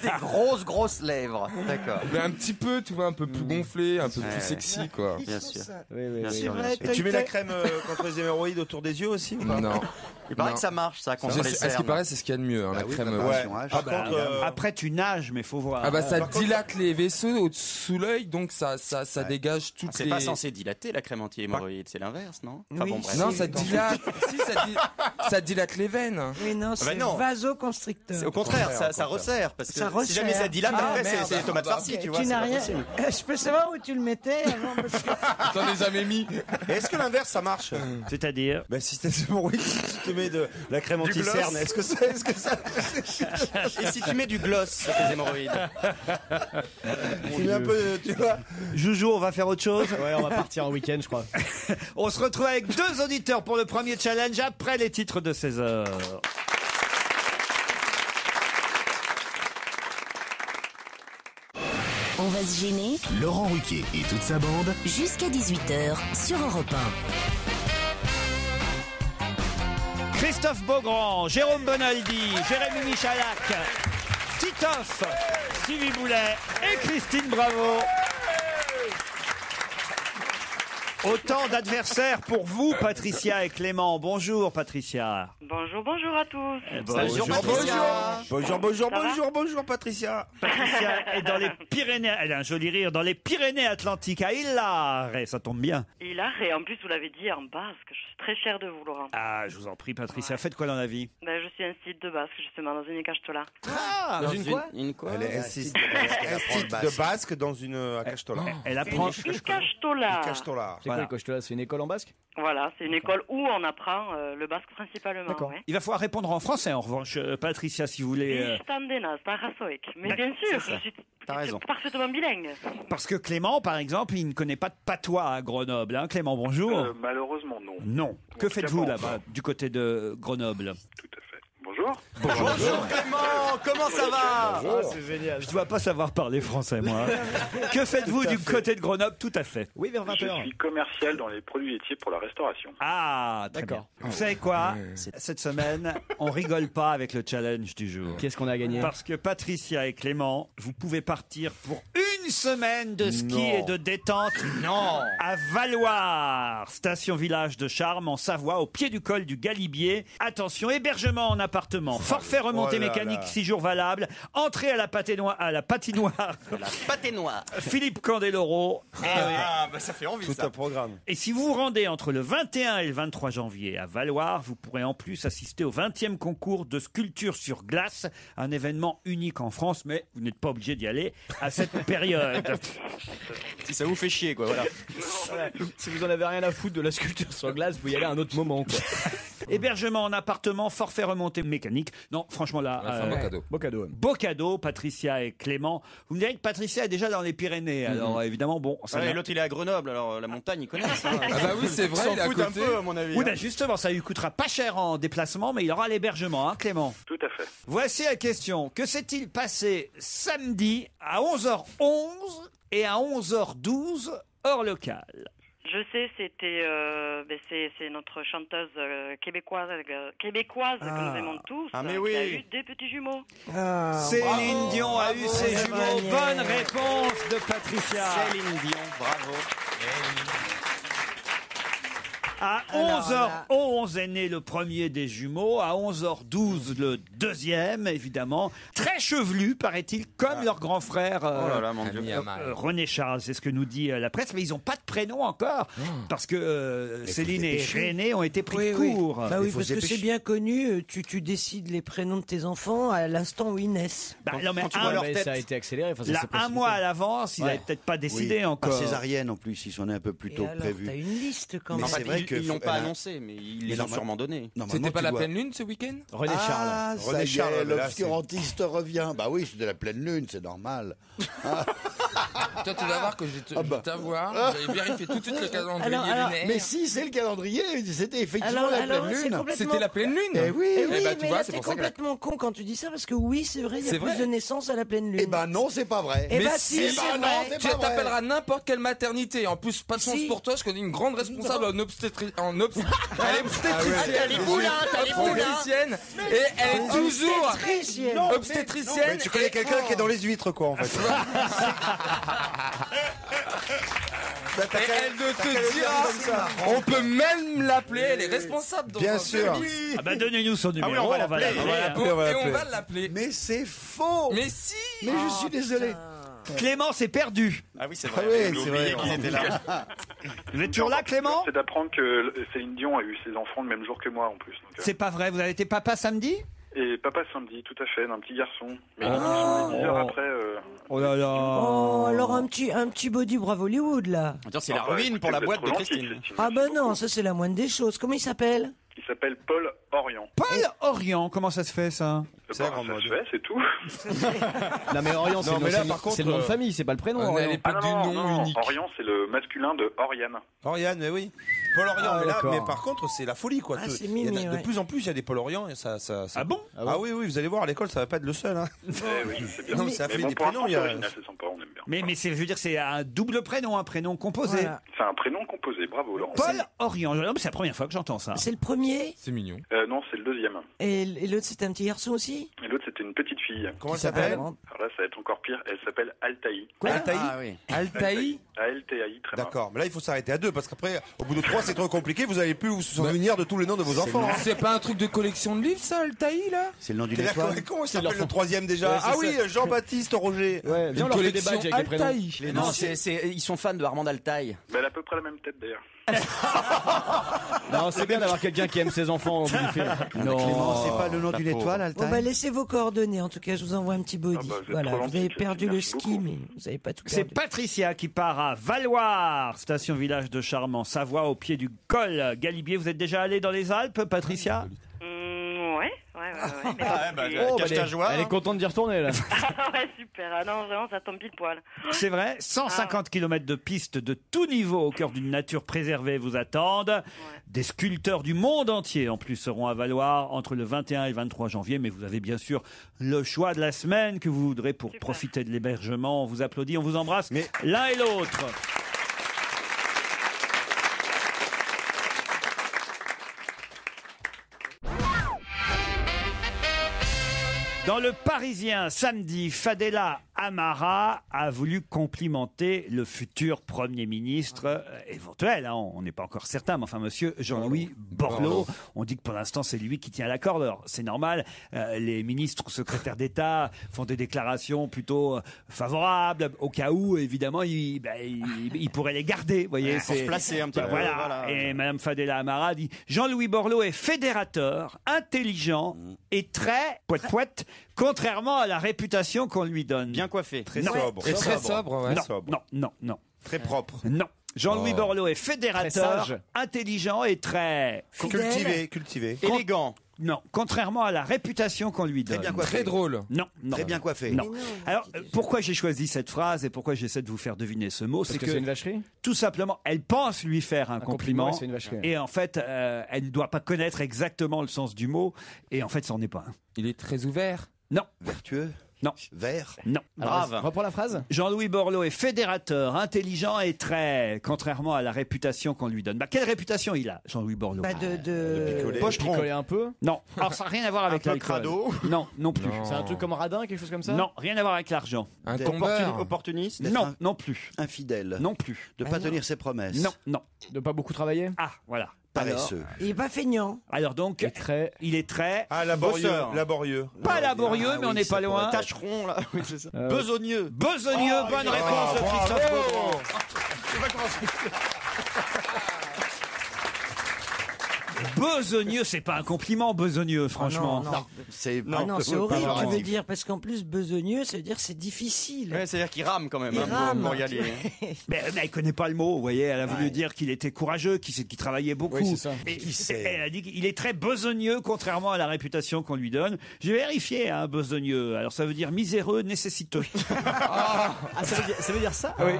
Des grosses lèvres. D'accord. Mais un petit peu, tu vois, un peu plus gonflé, un peu plus sexy quoi. Bien sûr. Oui. C'est sûr, vrai, Et tu mets la crème contre les hémorroïdes autour des yeux aussi ou pas? Non. Il paraît Non. que ça marche, ça, contre les À ce qui cernes. paraît, c'est ce qu'il y a de mieux, hein, la oui, crème. préparation ouais. H. Par contre, Après, tu nages, mais faut voir. Ah bah ça Par contre- dilate les vaisseaux sous l'œil, donc ça dégage toutes C'est les... pas censé dilater la crème anti-hémorroïde, c'est l'inverse, non? Enfin Oui, bon, bref. Non, ça dilate. Si, ça dilate les veines. Oui, non, c'est non. vasoconstricteur. C'est au contraire, ça resserre. Parce que Ça si jamais resserre. ça dilate, Ah, après, merde. c'est les tomates farcies, tu vois. Tu c'est n'as pas rien. possible. Je peux savoir où tu le mettais avant parce que... T'en ai jamais mis. Et est-ce que l'inverse ça marche? C'est-à-dire Ben si t'as des hémorroïdes, si tu te mets de la crème Du anti-cerne, gloss. est-ce que ça Et si tu mets du gloss sur tes hémorroïdes? tu mets un peu, tu vois? Joujou, on va faire autre chose. Ouais, on va partir en week-end, je crois. On se retrouve avec 2 auditeurs pour le premier challenge après les titres de 16h. On va se gêner Laurent Ruquier et toute sa bande. jusqu'à 18h sur Europe Christophe Beaugrand, Jérôme Bonaldi, Jérémy Michalak, Titoff, Stevie Boulet et Christine Bravo. Autant d'adversaires pour vous, Patricia et Clément. Bonjour, Patricia. Bonjour à tous. Bonjour, Patricia. Bonjour, Patricia. Patricia est dans les Pyrénées. Elle a un joli rire. Dans les Pyrénées-Atlantiques, à Hilar. Et ça tombe bien. Hilar, et en plus, vous l'avez dit en basque. Je suis très fière de vous, Laurent. Ah, je vous en prie, Patricia. Faites quoi dans la vie? Ben, je suis un site de basque, justement, dans une cachetola. Ah, Dans une quoi? Elle est insiste de basque dans une cachetola. elle apprend. Une cachetola. Cachetola. C'est quoi, Coche-Tola? C'est une école en basque? Voilà, c'est une école où on apprend le basque principalement. D'accord. Ouais. Il va falloir répondre en français, en revanche, Patricia, si vous voulez. Mais bien sûr, je suis raison. parfaitement bilingue. Parce que Clément, par exemple, il ne connaît pas de patois à Grenoble. Hein. Clément, bonjour. Malheureusement, non. Non. Que faites-vous là-bas, du côté de Grenoble? Tout à fait. Bonjour. Bonjour Clément, comment ça va? C'est génial. Je ne dois pas savoir parler français, moi. Que faites-vous du côté de Grenoble? Tout à fait. Oui, vers Je 20h. suis commercial dans les produits laitiers pour la restauration. Ah, d'accord. Vous savez quoi? Cette semaine, on rigole pas avec le challenge du jour. Qu'est-ce qu'on a gagné? Parce que Patricia et Clément, vous pouvez partir pour une semaine de ski et de détente à Valloire, station-village de Charmes en Savoie, au pied du col du Galibier. Attention, hébergement en appartement, forfait remontée mécanique 6 jours valable, entrée à la patinoire, La patinoire. Philippe Candeloro. Ça fait envie Tout ça. un programme. Et si vous vous rendez entre le 21 et le 23 janvier à Valloire, vous pourrez en plus assister au 20e concours de sculpture sur glace, un événement unique en France, mais vous n'êtes pas obligé d'y aller à cette période. Si ça vous fait chier quoi, voilà. Voilà. Si vous en avez rien à foutre de la sculpture sur glace, vous y allez à un autre moment, quoi. Hébergement en appartement, forfait remontée mécanique. Non, franchement là, C'est un beau cadeau. Beau cadeau. beau cadeau, Patricia et Clément. Vous me direz que Patricia est déjà dans les Pyrénées, alors évidemment, bon, ça Ouais, n'a- l'autre il est à Grenoble, alors la montagne ils connaissent. Hein. Ah bah oui, c'est vrai, Ils il est à s'en foutent un côté. peu à mon avis. Oui, hein. ben justement, ça lui coûtera pas cher en déplacement, mais il aura l'hébergement, hein, Clément. Tout à fait. Voici la question. Que s'est-il passé samedi à 11h11 et à 11h12 heure locale? Je sais, c'était c'est notre chanteuse québécoise que nous aimons tous, Ah, mais qui oui. a eu des petits jumeaux. Céline Dion a eu ses jumeaux. Bonne réponse de Patricia. Céline Dion, bravo. À 11h11 est né le premier des jumeaux, à 11h12 le deuxième, évidemment. Très chevelu, paraît-il, comme leur grand frère Oh là là, mon Dieu. René Charles, c'est ce que nous dit la presse, mais ils n'ont pas de prénom encore, parce que Céline et René ont été pris de court. Bah oui, parce que c'est bien connu, tu décides les prénoms de tes enfants à l'instant où ils naissent. Bah, non, mais Quand tu vois leur tête. Ça a été accéléré. Enfin, ça là, s'est un précipité. mois à l'avance, ils n'avaient peut-être pas décidé encore. Par césarienne en plus, ils sont nés un peu plus Et tôt alors, prévu. t'as une liste quand Mais même. c'est vrai que Ils l'ont pas elle a- annoncé, mais ils Mais les ont normal- sûrement donné. Normalement, C'était pas tu la dois- pleine lune ce week-end? René Charles. Ah, ça René y Charles, est, mais là, l'obscurantiste revient. Bah oui, c'était la pleine lune, c'est normal. Toi, tu vas voir que je vais t'avoir. Je vais vérifier tout de suite le calendrier Alors, lunaire. Mais si, c'est le calendrier, c'était effectivement Alors, la alors, pleine c'est lune. complètement- C'était la pleine lune. Eh oui. Eh Eh oui, ben, tu mais vois, là, c'est t'es pour ça que complètement con quand tu dis ça, parce que oui, c'est vrai, il y a C'est plus vrai. de naissances à la pleine lune. Eh ben non, c'est pas vrai. Eh Mais ben si, si, eh c'est ben non, vrai. c'est Tu pas vrai. t'appelleras n'importe quelle maternité. En plus, pas de chance Si. pour toi, je connais une grande responsable en obstétricienne. Obstétricienne. Et elle est toujours Obstétricienne. Non, obstétricienne. Mais tu connais quelqu'un qui est dans les huîtres, quoi, en fait. Et elle te dira, on peut même l'appeler, elle est responsable. dans Bien un sûr. service. Ah bah donnez-nous son numéro, oui, on va l'appeler. l'appeler, hein. Et on va l'appeler. Mais c'est faux. Mais si. Mais je suis désolé. Clément s'est perdu. Ah oui, c'est Ah vrai. oui, J'ai c'est oublié vrai. qu'ils étaient là. Vous êtes toujours là, Clément? C'est d'apprendre que Céline Dion a eu ses enfants le même jour que moi en plus. Donc, C'est pas vrai, vous avez été papa samedi? Et papa samedi, tout à fait, d'un petit garçon. Mais ils sont 10 heures après. Oh là là. Oh, alors un petit body bravo Hollywood, là. Attends, c'est la Enfin, ruine pour la écoutez, boîte vous de êtes trop gentil, Christine. Christine. Ah ben non, ça c'est la moindre des choses. Comment il s'appelle? Il s'appelle Paul Orion. Paul Orion, comment ça se fait ça? C'est la Bah, grande ça mode. se fait, c'est tout. Non, mais Orion, c'est Non, le mais là, nom- par contre, c'est le nom de famille, c'est pas le prénom. On est à Orion. l'époque du nom unique. Orion, c'est le masculin de Oriane. Oriane, mais oui. Paul Orion, Ah, mais là, d'accord. mais par contre, c'est la folie, quoi. Ah, Tout- c'est il y en a- mimi, De ouais. plus en plus, il y a des Paul Orion et ça. Ah bon? Ah oui, oui, vous allez voir, à l'école, ça va pas être le seul, hein. Eh oui, je sais bien. Non, mais ça Mais fait bon, des pour prénoms, l'instant, il y a- c'est original, c'est sympa, on aime bien. Mais c'est, je veux dire, c'est un double prénom, un prénom composé. Voilà. C'est un prénom composé, bravo Laurent. Paul Orion. Non, mais c'est la première fois que j'entends ça. C'est le premier? C'est mignon. Non, c'est le deuxième. Et l'autre c'était un petit garçon aussi? Et l'autre, c'était une petite fille. Comment elle Qui s'appelle s'appelle Alors là, ça va être encore pire. Elle s'appelle Altaï. Altaï. Ah oui. Altaï. A-L-T-A-I, très bien. D'accord, mais là il faut s'arrêter à 2 parce qu'après, au bout de 3 c'est trop compliqué, vous allez plus vous souvenir de tous les noms de vos enfants. hein. C'est pas un truc de collection de livres, ça, Altaï, là? C'est le nom d'une C'est-à-dire, étoile. comment il s'appelle le troisième déjà? Ouais, c'est Ah ça. oui, Jean-Baptiste Roger. Ouais, viens, on Une leur fait des collection badges avec les prénoms. Altaï. Non, ils sont fans de Armand Altaï. Bah, elle a à peu près la même tête d'ailleurs. Non, c'est bien d'avoir quelqu'un qui aime ses enfants en bouffée. Clément, c'est pas le nom d'une étoile, Bon bah Altaï? laissez vos coordonnées, en tout cas je vous envoie un petit body. Ah bah, vous êtes Voilà, trop vous gentil, avez Christine, perdu le merci ski, beaucoup. mais vous n'avez pas tout C'est perdu. Patricia qui part à Valloire, station-village de Charmes en Savoie, au pied du col Galibier. Vous êtes déjà allé dans les Alpes, Patricia? Ouais. cache ta joie. Elle est contente d'y retourner là. Ouais, super. Ah non, vraiment, ça tombe pile poil. C'est vrai, 150 km de pistes de tout niveau au cœur d'une nature préservée vous attendent. Des sculpteurs du monde entier en plus seront à Valoir entre le 21 et 23 janvier. Mais vous avez bien sûr le choix de la semaine que vous voudrez pour profiter de l'hébergement. On vous applaudit, on vous embrasse l'un et l'autre. Dans le Parisien, samedi, Fadela Amara a voulu complimenter le futur Premier ministre éventuel. Hein, on n'est pas encore certain, mais enfin, monsieur Jean-Louis Borloo. On dit que pour l'instant, c'est lui qui tient la corde. Alors, c'est normal. Les ministres ou secrétaires d'État font des déclarations plutôt favorables, au cas où, évidemment, ils pourraient les garder. Vous voyez, Pour se placer un petit peu. Voilà. Et Madame Fadela Amara dit Jean-Louis Borloo est fédérateur, intelligent et très poète, contrairement à la réputation qu'on lui donne. Bien coiffé. Très Non. sobre. Et très sobre, ouais. Non. Très propre. Non. Jean-Louis Borloo est fédérateur, sage. intelligent et très Cultivé. Élégant. Non, contrairement à la réputation qu'on lui donne. Très bien coiffé. Très drôle. Non. Très bien coiffé. Non. Alors, pourquoi j'ai choisi cette phrase et pourquoi j'essaie de vous faire deviner ce mot, Parce que c'est une vacherie. tout simplement, elle pense lui faire un compliment, c'est une vacherie. et en fait, elle ne doit pas connaître exactement le sens du mot, et en fait, ça n'en est pas un. Il est très ouvert. Non. Vertueux. Non. Vert. Non. Grave. Reprends la phrase. Jean-Louis Borloo est fédérateur, intelligent et très, contrairement à la réputation qu'on lui donne. Bah, quelle réputation il a, Jean-Louis Borloo? Pochetron. Picoler un peu. Non. Alors, ça n'a rien à voir avec l'alcool. crado. Non, non plus. C'est un truc comme radin, quelque chose comme ça. Non, rien à voir avec l'argent. Un tombeur. Opportuniste. Non, non plus. Infidèle. Non plus. De pas tenir ses promesses. Non. De pas beaucoup travailler. Ah, voilà. Paresseux. Il est pas feignant. Alors donc, il est très... Ah, laborieux. Bosseur. Laborieux. Pas laborieux, mais on n'est pas loin. Tâcheron, là. Oui, c'est ça. Besogneux. Besogneux, bonne réponse de Christophe Beaugrand. Besogneux, c'est pas un compliment, besogneux, franchement. Non. C'est C'est horrible, tu veux dire, parce qu'en plus, besogneux, ça veut dire c'est difficile. Ouais, c'est-à-dire qu'il rame quand même Il rame. pour y aller. Mais elle connaît pas le mot, vous voyez. Elle a voulu dire qu'il était courageux, qu'il travaillait beaucoup. Oui, c'est ça. Et elle a dit qu'il est très besogneux, contrairement à la réputation qu'on lui donne. J'ai vérifié, hein, besogneux. Alors ça veut dire miséreux, nécessiteux. Ça veut dire ça. Oui.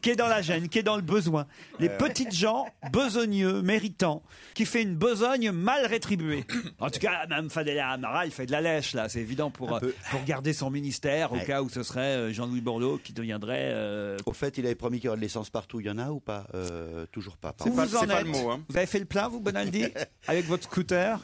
Qui est dans la gêne, qui est dans le besoin. Les petites gens besogneux, méritants, qui fait une besogne mal rétribuée. En tout cas, Mme Fadela Amara, il fait de la lèche, là. C'est évident pour garder son ministère, au cas où ce serait Jean-Louis Borloo qui deviendrait... Au fait, il avait promis qu'il y aurait de l'essence partout. Il y en a ou pas Toujours pas. Où vous en c'est pas êtes le mot, hein. Vous avez fait le plein, vous, Bonaldi, avec votre scooter?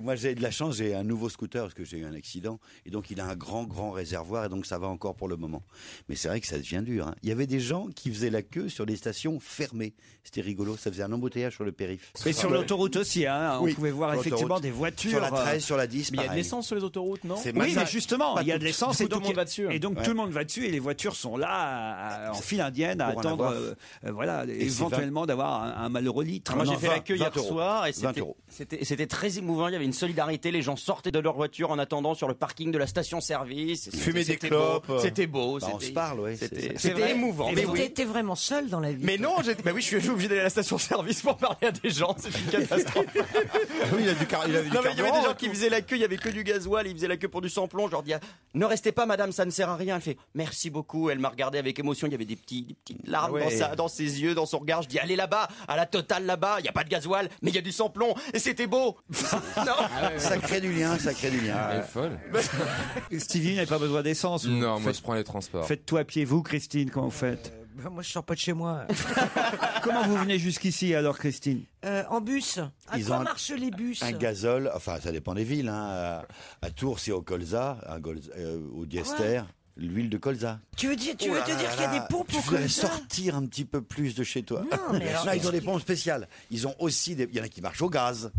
Moi, j'ai de la chance, j'ai un nouveau scooter parce que j'ai eu un accident. Et donc, il a un grand réservoir et donc ça va encore pour le moment. Mais c'est vrai que ça devient dur. Hein. Il y avait des gens qui faisaient la queue sur les stations fermées. C'était rigolo. Ça faisait un embouteillage sur le périph'. Et sur l'autoroute aussi, hein, on pouvait voir effectivement des voitures. Sur la 13, sur la 10, Mais il y a de pareil. l'essence sur les autoroutes, non? Oui, mais justement, il y a de l'essence et tout le monde va dessus. Et donc tout le monde va dessus et les voitures sont là en file indienne à Pour en attendre, avoir. éventuellement d'avoir un malheureux litre. Moi, j'ai Non, fait 20 la queue hier 20 soir et 20 euros. c'était très émouvant. Il y avait une solidarité. Les gens sortaient de leur voiture en attendant sur le parking de la station-service. Fumer des clopes. C'était beau. Bah, on se parle, ouais. C'était émouvant. Mais Mais oui. t'étais vraiment seul dans la vie. Mais non, je suis obligé d'aller à la station-service pour parler à des gens. C'est une catastrophe. Oui, il avait du Non, mais il y avait carburant, des gens et qui tout. faisaient la queue, il y avait que du gasoil, ils faisaient la queue pour du sans-plomb. Je leur dis, ne restez pas, madame, ça ne sert à rien. Elle fait, merci beaucoup. Elle m'a regardé avec émotion. Il y avait des petites larmes dans ses yeux, dans son regard. Je dis, allez là-bas, à la Total là-bas. Il n'y a pas de gasoil, mais il y a du sans-plomb. Et c'était beau. Non. Ça crée du lien, ça crée du lien. Elle est folle. Stevie n'avait pas besoin d'essence. vous. Non, moi je prends les transports. Faites tout à pied, vous, Christine, comment vous faites? Moi, je sors pas de chez moi. Comment vous venez jusqu'ici alors, Christine? En bus. À Ils quoi ont marchent les bus? Un gazole, enfin ça dépend des villes. Hein. À Tours, c'est au colza, au diester. L'huile de colza. Tu veux te dire qu'il y a des pompes au Tu dois colza? sortir un petit peu plus de chez toi. Non, mais alors, ils ont des pompes spéciales. Ils ont aussi il y en a qui marchent au gaz,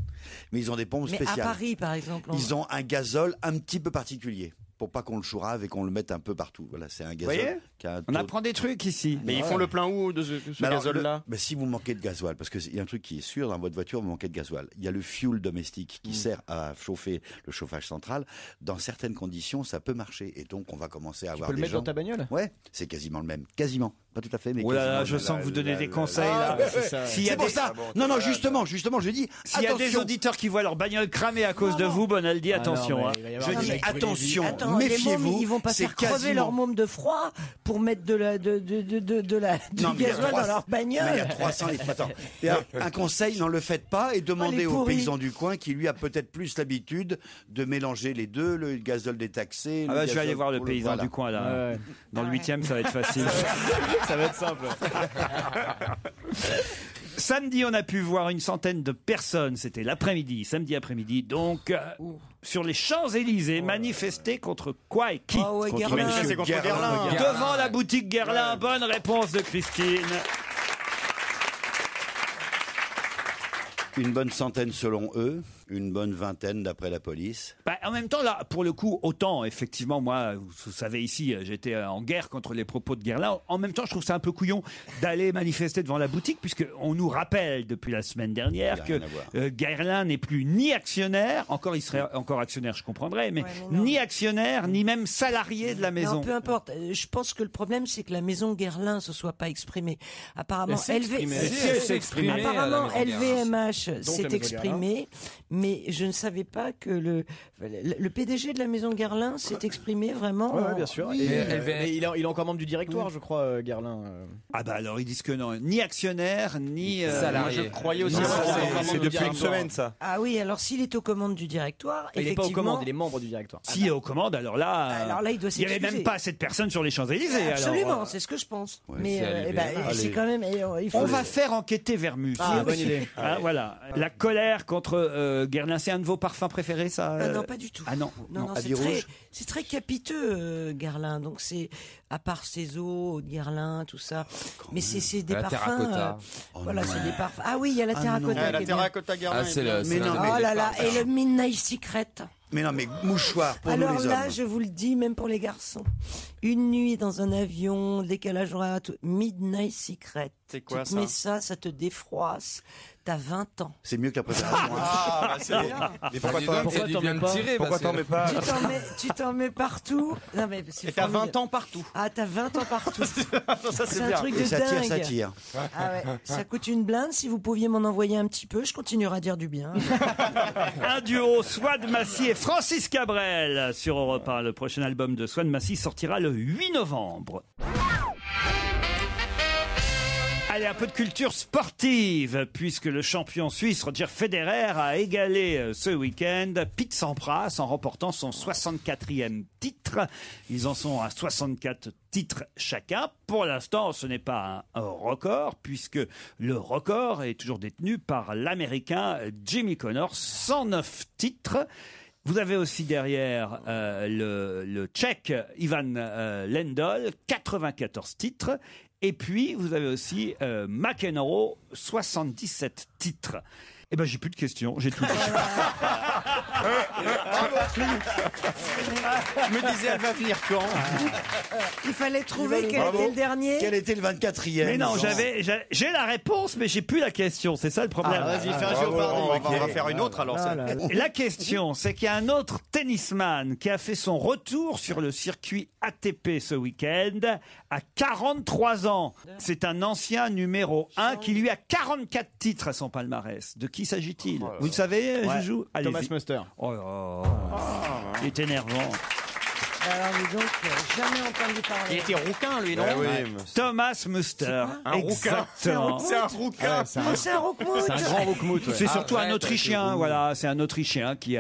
mais ils ont des pompes Mais spéciales. à Paris, par exemple. Ils ont un gazole un petit peu particulier pour pas qu'on le chourave et qu'on le mette un peu partout. Voilà, c'est un gazole. voyez qui a un On taux- apprend des trucs ici. Mais ils font le plein où de ce Mais alors, gazole-là? mais si vous manquez de gasoil, parce qu'il y a un truc qui est sûr, dans votre voiture, vous manquez de gasoil. Il y a le fuel domestique qui sert à chauffer le chauffage central. Dans certaines conditions, ça peut marcher. Et donc, on va commencer à avoir Tu peux le des mettre gens... dans ta bagnole? Ouais, c'est quasiment le même. Quasiment. Pas tout à fait, mais Oh là là, quasiment. je sens que vous donnez des conseils Ah, là. ouais. S'il y a C'est pour des- ça. Non, justement, je dis. S'il y a des attention. auditeurs qui voient leur bagnole cramée à cause de vous, Bonal dit attention. hein. Je dis attention, Attends, les mômes, méfiez-vous. ils vont pas c'est faire crever quasiment- leurs mômes de froid pour mettre du Non, mais il y a gasoil 300 dans leur bagnole. Mais il y a 300 litres. Attends. Il y a un conseil, n'en le faites pas et demandez les au pourris. paysan du coin qui lui a peut-être plus l'habitude de mélanger les deux, le gazole détaxé. Ah le bah, je vais gazole aller voir le pour paysan voilà. du coin là. Ouais. Dans le 8e, ça va être facile. Ça va être simple. Samedi, on a pu voir une centaine de personnes, c'était l'après-midi, samedi après-midi, donc sur les Champs-Élysées, manifester contre quoi et qui? Ah ouais, Contre Guerlain. monsieur C'est contre Guerlain. Guerlain. Devant la boutique Guerlain, bonne réponse de Christine. Une bonne centaine selon eux, une bonne vingtaine d'après la police. Bah, en même temps, là, pour le coup, autant, effectivement, moi, vous savez, ici, j'étais en guerre contre les propos de Guerlain. En même temps, je trouve ça un peu couillon d'aller manifester devant la boutique, puisqu'on nous rappelle depuis la semaine dernière Il y a que rien à voir. Guerlain n'est plus ni actionnaire, encore il serait encore actionnaire, je comprendrais, mais, mais non. ni actionnaire, ni même salarié de la maison. Non, peu importe. Je pense que le problème, c'est que la maison Guerlain se soit pas exprimée. Apparemment, Elle s'est exprimée. Elle s'est exprimée, apparemment, la maison Guerlain. LVMH Donc, la s'est maison exprimé, mais je ne savais pas que le PDG de la maison Guerlain s'est exprimé vraiment. Ouais, bien sûr. Oui. Et il est encore membre du directoire, je crois, Guerlain. Ah bah alors ils disent que non, ni actionnaire, ni Salarié. Moi, je croyais aussi. Non, C'est depuis une semaine, ça. Ah oui, alors s'il est aux commandes du directoire, Il n'est pas aux effectivement. commandes, il est membre du directoire. si aux commandes, alors là, Alors là, il doit il n'y avait s'excuser. même pas assez de personnes sur les Champs-Élysées. Absolument, alors, c'est ce que je pense. Ouais, mais c'est eh ben, LVMH. c'est quand même. Il faut On va faire enquêter Vermus. Ah, bonne idée. Hein, voilà. La colère contre Guerlain, c'est un de vos parfums préférés, ça Ah non, pas du tout. Ah non. Non, non, Habit rouge. c'est très capiteux, Guerlain. Donc c'est, à part ses eaux, Guerlain, tout ça. Mais c'est des La parfums. terracotta. Voilà, c'est des parfums. Ah oui, il y a la Ah terracotta. non. qui La est bien. terracotta Guerlain. Ah, c'est est bien. le. Mais non, Oh là là, et le Midnight Secret. Mais non, mais mouchoir pour Alors nous les là, hommes. je vous le dis, même pour les garçons. Une nuit dans un avion, décalage horaire, tout. Midnight Secret. C'est quoi, tu te ça mets ça te défroisse. T'as 20 ans. C'est mieux que la préparation. hein. Ah, bah, c'est bien. Mais pourquoi Dis t'en donc, c'est du bien de tirer. pourquoi parce t'en que- mets pas Tu t'en mets partout. Non, mais c'est Et t'as 20 formidable. ans partout. Ah, t'as 20 ans partout. Ça, C'est un bien. truc Et de ça dingue. tire, ça tire. Ah ouais, ça coûte une blinde. Si vous pouviez m'en envoyer un petit peu, je continuerai à dire du bien. Un duo, Swan Massy et Francis Cabrel sur Europe 1. Le prochain album de Swan Massy sortira le 8 novembre. Allez, un peu de culture sportive, puisque le champion suisse Roger Federer a égalé ce week-end Pete Sampras en remportant son 64e titre. Ils en sont à 64 titres chacun. Pour l'instant, ce n'est pas un record, puisque le record est toujours détenu par l'Américain Jimmy Connors, 109 titres. Vous avez aussi derrière le Tchèque Ivan Lendl, 94 titres. Et puis, vous avez aussi McEnroe, 77 titres. Eh ben, j'ai plus de questions, j'ai tout dit. Je me disais, elle va venir quand Il fallait trouver quel Bravo. était le dernier. Quel était le 24e Mais non, j'ai la réponse, mais j'ai plus la question. C'est ça le problème. Vas-y, fais un Géopardy. On va faire une autre alors. Ah là là. La question, c'est qu'il y a un autre tennisman qui a fait son retour sur le circuit ATP ce week-end à 43 ans. C'est un ancien numéro 1 qui lui a 44 titres à son palmarès. De qui s'agit-il? Vous le savez, Ouais. Joujou? Thomas Allez-y. Muster. Oh là là. Il est énervant. Alors, dis donc, jamais entendu parler. Il était rouquin, lui, non Thomas Muster. Un rouquin. Exactement. C'est un rouquin. C'est un roukmout. C'est un grand roukmout. Ouais. C'est surtout un Arrête Autrichien, avec le voilà, c'est un Autrichien qui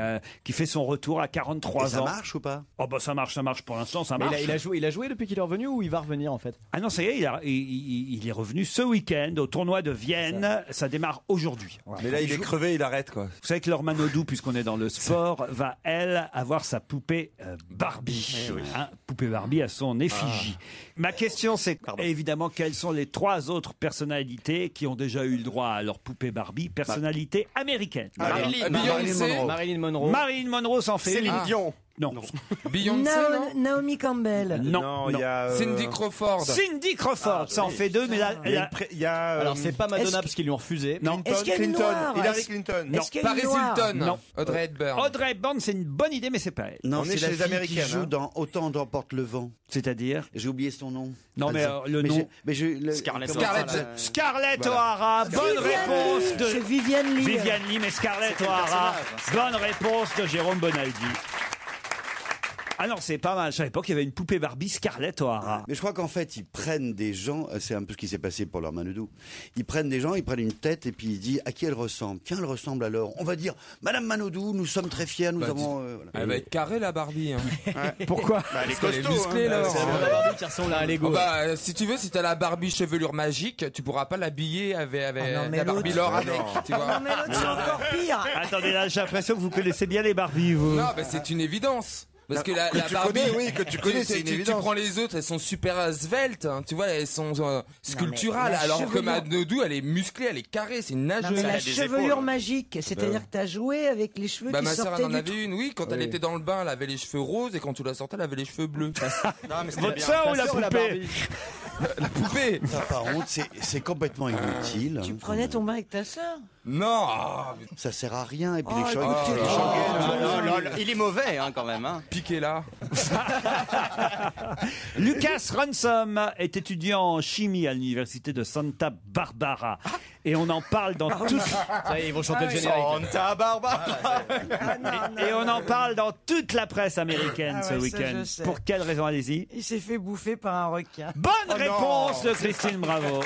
fait son retour à Et 43 ça ans. marche ou pas? Oh bah ça marche pour l'instant, ça Mais marche. il a joué depuis qu'il est revenu ou il va revenir en fait? Ah non, ça y est, il est revenu ce week-end au tournoi de Vienne. Ça démarre aujourd'hui. Voilà. Mais là, il est crevé, il arrête, quoi. Vous savez que Laure Manodou, puisqu'on est dans le sport, va, elle, avoir sa poupée Barbie. Hein, poupée Barbie à son effigie. Ma question, c'est évidemment quelles sont les 3 autres personnalités qui ont déjà eu le droit à leur poupée Barbie, personnalités américaines. Marilyn. Beyoncé. Marilyn Monroe. Marilyn Monroe s'en fait. Céline une. Dion. Non. Beyoncé, non Naomi Campbell. Non. il y a. Cindy Crawford. Cindy Crawford, ça en fait deux, mais là, Il y a. Alors c'est pas Madonna est-ce parce qu'ils lui ont refusé. Non. Est-ce qu'il y a une Clinton. noire Hillary Clinton. Non. Est-ce qu'il y a Paris une noire Hilton. Non. Audrey Hepburn. Audrey Hepburn, c'est une bonne idée, mais c'est pas elle. Non, On est c'est chez la les fille qui Américaines, joue hein. dans Autant d'emporte le vent. C'est-à-dire J'ai oublié son nom. Non, mais le Mais nom. j'ai- mais je- le- Scarlett comment- O'Hara. Scarlett O'Hara, bonne Viviane réponse Lee. de C'est Viviane Lee. Viviane Lee, mais Scarlett O'Hara, bonne réponse de Jérôme Bonaldi. Ah non, c'est pas mal. Je savais pas qu'il y avait une poupée Barbie Scarlett O'Hara. Mais je crois qu'en fait, ils prennent des gens, c'est un peu ce qui s'est passé pour leur Manodou. Ils prennent des gens, ils prennent une tête et puis ils disent à qui elle ressemble. Tiens, elle ressemble alors. On va dire, Madame Manodou, nous sommes très fiers, nous avons. Voilà. Elle va être carrée, la Barbie. Hein. Pourquoi Elle est Elle est costaud. musclée, là. C'est la Barbie qui ressemble à un Lego. Oh bah, si tu veux, si t'as la Barbie chevelure magique, tu pourras pas l'habiller avec non, mais la Barbie l'autre- Laure avec. Tu vois. Non, mais l'autre, c'est encore pire. Attendez, là, j'ai l'impression que vous connaissez bien les Barbies, vous. Non, bah, c'est une évidence. Parce que la tu Barbie, connais, oui, que tu connais, c'est une tu évidence. prends les autres, elles sont super sveltes, hein, tu vois, elles sont sculpturales, la alors que chevelure- Manodou, elle est musclée, elle est carrée, c'est une Non, nageuse. mais Elle la a des chevelure épaules. magique, c'est-à-dire que t'as joué avec les cheveux Bah, qui ma sœur, sortaient elle en du avait une, oui, quand elle Oui. était dans le bain, elle avait les cheveux roses, et quand tu la sortais, elle avait les cheveux bleus. Non, mais c'était Votre bien. sœur ou la sœur ou la poupée Barbie La poupée. Ça, par contre, c'est complètement inutile. Tu hein. prenais ton bain avec ta sœur. Non. Ça sert à rien. Et puis Oh, les choses. écoutez, les oh, choses- Il est mauvais hein, quand même. Hein. Piqué là. Lucas Ransom est étudiant en chimie à l'université de Santa Barbara. Et on en parle dans toute... Ça y est, ils vont chanter le générique. Santa Barbara. Et on en parle dans toute la presse américaine Ah ce ouais, ça, week-end. je sais. Pour quelle raison, allez-y? Il s'est fait bouffer par un requin. Bonne réponse de Christine Bravo.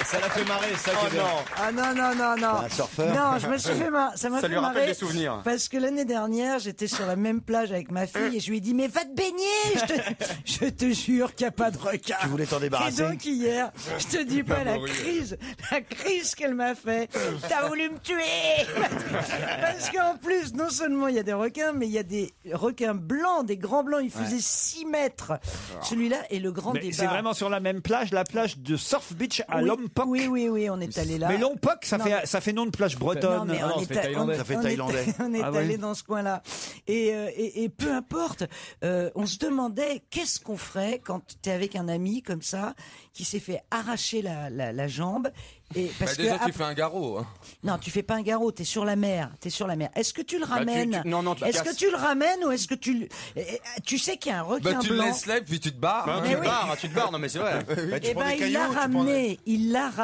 Ça l'a fait marrer, ça. qui est bien. Ah non, non, non, non. Un surfeur. Non, je me suis fait marrer. Ça m'a Ça fait lui rappelle marrer des souvenirs. parce que l'année dernière, j'étais sur la même plage avec ma fille et je lui ai dit, mais va te baigner! Je te jure qu'il n'y a pas de requin. Tu voulais t'en Et débarrasser. donc hier, je te dis pas la crise qu'elle m'a fait. T'as voulu me tuer! Parce qu'en plus, non seulement il y a des requins, mais il y a des requins blancs, des grands blancs. Ils faisaient 6 mètres. Celui-là est le grand Mais débat. c'est vraiment sur la même plage, la plage de Surf Beach à Oui, Lompoc. Oui, oui, oui, on est allé là. Mais Lompoc, Non, ça fait nom de plage bretonne. Non, mais non, on ça est fait thaïlandais. Ça fait thaïlandais. On est Ah ouais. allé dans ce coin-là. Et peu importe, on se demandait qu'est-ce qu'on ferait quand tu es avec un ami comme ça, qui s'est fait arracher la jambe. Et parce Bah, déjà, que tu fais un garrot. Hein. non, tu fais pas un garrot, t'es sur la mer, Est-ce que tu le ramènes non, tu Est-ce casses. que tu le ramènes ou est-ce que tu sais qu'il y a un requin Bah, tu le blanc laisses là, puis tu te barres. hein. Mais oui. Tu te barres, non mais c'est vrai. Eh ben, il l'a ramené,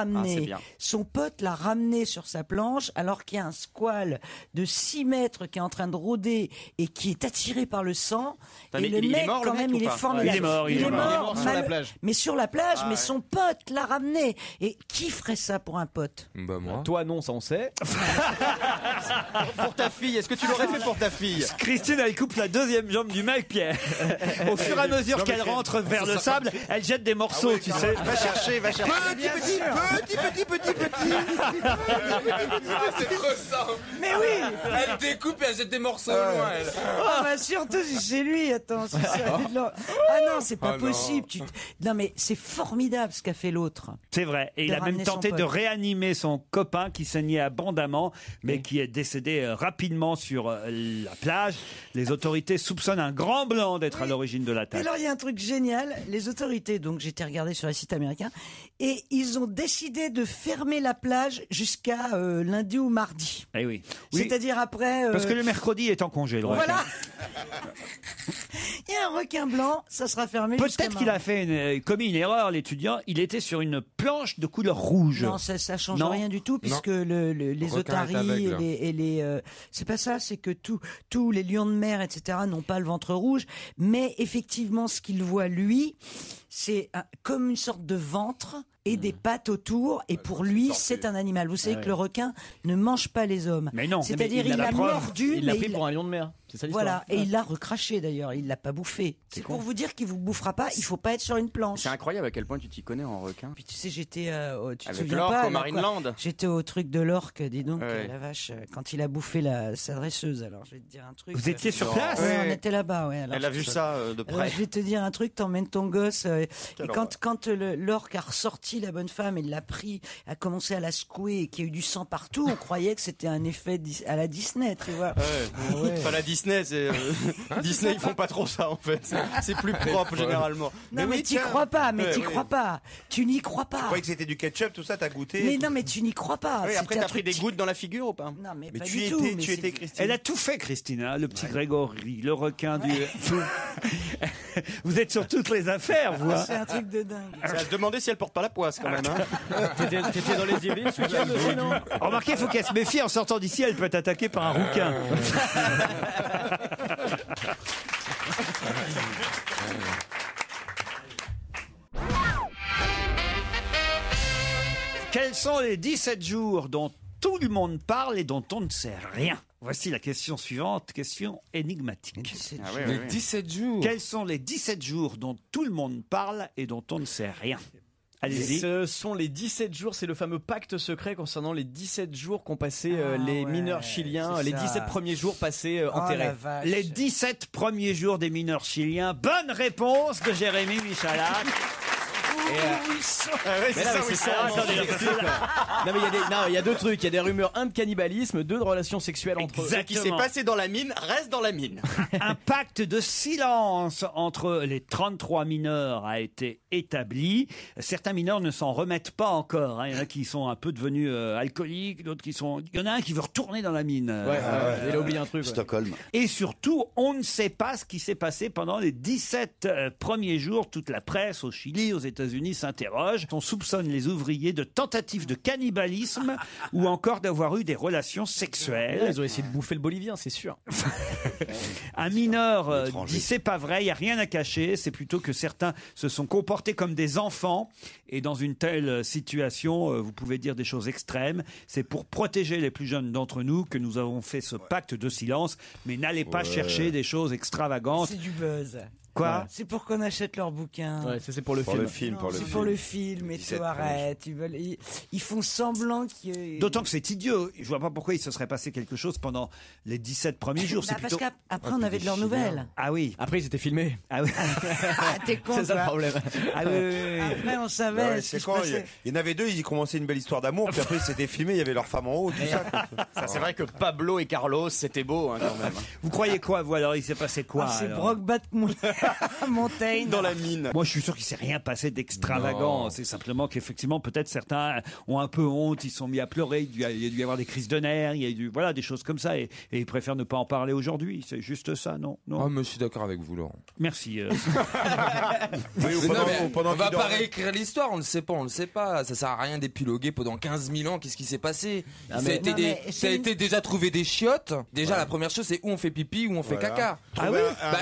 Ah, c'est bien. Son pote l'a ramené sur sa planche alors qu'il y a un squale de 6 mètres qui est en train de rôder et qui est attiré par le sang. Putain, Et mais le il est mec, mort, le quand mec, même, ou il est pas formidable. Il est mort, il est mort sur la plage. Mais sur la plage, Ah mais ouais. son pote l'a ramené. Et qui ferait ça pour un pote? Bah, moi. Toi, non, ça on sait. Pour ta fille, est-ce que tu l'aurais fait pour ta fille? Christine, elle coupe la deuxième jambe du mec, Pierre. Au fur et à mesure qu'elle rentre vers le sable, elle jette des morceaux, tu sais. Va chercher, va chercher. C'est trop ça. Mais oui! Elle découpe et elle jette des morceaux au loin, elle. Ah bah surtout si c'est lui, attends. Si c'est ah non, c'est pas Ah non. possible. Non mais c'est formidable ce qu'a fait l'autre. C'est vrai. Et il De a même ramener son tenté de pote. réanimer son copain qui saignait abondamment, mais qui est décédé rapidement sur la plage. Les autorités soupçonnent un grand blanc d'être à l'origine de Et l'attaque. alors il y a un truc génial, les autorités, donc j'étais regardé sur les sites américains, et ils ont décidé de fermer la plage jusqu'à lundi ou mardi. Eh oui. Oui, C'est-à-dire après... parce que le mercredi est en congé, le requin. Voilà. Il y a un requin blanc, ça sera fermé jusqu'à Peut-être qu'il a commis une erreur, l'étudiant. Il était sur une planche de couleur rouge. Non, ça change Non. rien du tout, puisque les requin est otaries aveugle. et les c'est pas ça, c'est que tous les lions de mer, etc., n'ont pas le ventre rouge, mais effectivement, ce qu'il voit lui, c'est comme une sorte de ventre et des pattes autour, et pour lui, c'est un animal. Vous savez que le requin ne mange pas les hommes. Mais non. C'est-à-dire, Mais il la a preuve, mordu, il l'a mais pris pour un lion de mer. C'est ça l'histoire. voilà, et il l'a recraché d'ailleurs, il l'a pas bouffé. C'est pour vous dire qu'il vous bouffera pas, il faut pas être sur une planche. C'est incroyable à quel point tu t'y connais en requin. Puis tu sais, j'étais tu te Avec souviens l'orque pas au là, Marineland. quoi. J'étais au truc de l'orque, dis donc, Ouais. la vache, quand il a bouffé sa dresseuse. Alors, je vais te dire un truc. Vous étiez sur Non. place? Ouais, on était là-bas, ouais. Alors, Elle a vu ça de alors, près. je vais te dire un truc, t'emmènes ton gosse, et Quelle quand l'orque a ressorti la bonne femme, il l'a pris, a commencé à la secouer et qu'il y a eu du sang partout, on croyait que c'était un effet à la Disney, tu vois. Ouais. Pas la Disney. Disney, Disney, ils font pas trop ça en fait. C'est plus propre généralement. Non, mais t'y crois pas, t'y crois pas. Tu n'y crois pas. Je croyais que c'était du ketchup, tout ça, t'as goûté. Mais non, mais tu n'y crois pas. Oui, après, C'est un t'as pris truc des gouttes dans la figure ou pas? Non, mais Mais pas tu du étais, tout. mais tu c'est- étais Christine. Elle a tout fait, Christine, hein, le petit Grégory, le requin du... Vous êtes sur toutes les affaires, vous. hein. C'est un truc de dingue. C'est à se demander si elle porte pas la poisse quand même. Hein. T'étais dans les Yvelines ce week-end aussi, non? Remarquez, il faut qu'elle se méfie, en sortant d'ici, elle peut être attaquée par un rouquin. Quels sont les 17 jours dont tout le monde parle et dont on ne sait rien? Voici la question suivante, question énigmatique. Les 17 jours. Quels sont les 17 jours dont tout le monde parle et dont on ne sait rien? Allez-y. Ce sont les 17 jours, c'est le fameux pacte secret concernant les 17 jours qu'ont passé les ouais, mineurs chiliens, c'est les ça. 17 premiers jours passés enterrés. la vache. Les 17 premiers jours des mineurs chiliens. Bonne réponse de Jérémy Michalak. Mais non, mais c'est ça. Attendez, j'explique. Non, mais il y a deux trucs. Il y a des rumeurs, un de cannibalisme, deux de relations sexuelles entre eux. Ce qui s'est passé dans la mine reste dans la mine. Un pacte de silence entre les 33 mineurs a été établi. Certains mineurs ne s'en remettent pas encore. hein. Il y en a qui sont un peu devenus alcooliques, d'autres qui sont... Il y en a un qui veut retourner dans la mine. Il a oublié un truc. Stockholm. Et surtout, on ne sait pas ce qui s'est passé pendant les 17 premiers jours. Toute la presse au Chili, aux États-Unis s'interroge. On soupçonne les ouvriers de tentatives de cannibalisme ou encore d'avoir eu des relations sexuelles. Ils ont essayé de bouffer le Bolivien, c'est sûr. Un mineur dit c'est pas vrai, il n'y a rien à cacher, c'est plutôt que certains se sont comportés comme des enfants et dans une telle situation, vous pouvez dire des choses extrêmes. C'est pour protéger les plus jeunes d'entre nous que nous avons fait ce pacte de silence, mais n'allez pas chercher des choses extravagantes. C'est du buzz. Quoi? C'est pour qu'on achète leurs bouquins. Ouais, ça c'est pour le film. Non, c'est pour le film et 17 tout, arrête. Ils font semblant D'autant que c'est idiot. Je vois pas pourquoi il se serait passé quelque chose pendant les 17 premiers jours. C'est Parce plutôt... qu'après, on avait de leurs nouvelles. Ah oui. Après, ils étaient filmés. Ah oui. T'es con, C'est ça le toi. problème. Ah oui, oui, oui. Après, on savait Ouais, ce c'est qui se quand passait. il y en avait deux, ils commençaient une belle histoire d'amour, puis après c'était filmé, il y avait leur femme en haut, tout ça. quoi. Ça, c'est vrai que Pablo et Carlos, c'était beau hein, quand même. Vous croyez quoi, vous, alors? Il s'est passé quoi? C'est alors Brokeback Mountain. Dans la mine. Moi, je suis sûr qu'il s'est rien passé d'extravagant. Non. C'est simplement qu'effectivement, peut-être certains ont un peu honte, ils se sont mis à pleurer, il y a dû y avoir des crises de nerfs, il y a eu voilà, des choses comme ça, et ils préfèrent ne pas en parler aujourd'hui. C'est juste ça, non? Oh, mais je suis d'accord avec vous, Laurent. Merci. Oui, ou Mais pendant- non, mais ou pendant on va qu'il pas dormait. réécrire l'histoire, on le sait pas. Ça sert à rien d'épiloguer pendant 15 000 ans. Qu'est-ce qui s'est passé? Ça a été déjà trouvé des chiottes. Déjà, la première chose, c'est où on fait pipi, où on fait caca. Ah oui?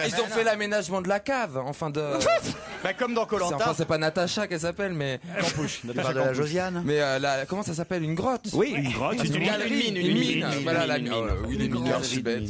Ils ont fait l'aménagement de la cave, enfin de. Bah, comme dans Koh-Lanta. Enfin, c'est pas Natacha qu'elle s'appelle, mais. Tu parles de la Josiane? Mais comment ça s'appelle? Une grotte? Oui, une grotte, une Une mine. Voilà, la mine. Oui, les mineurs, je suis bête.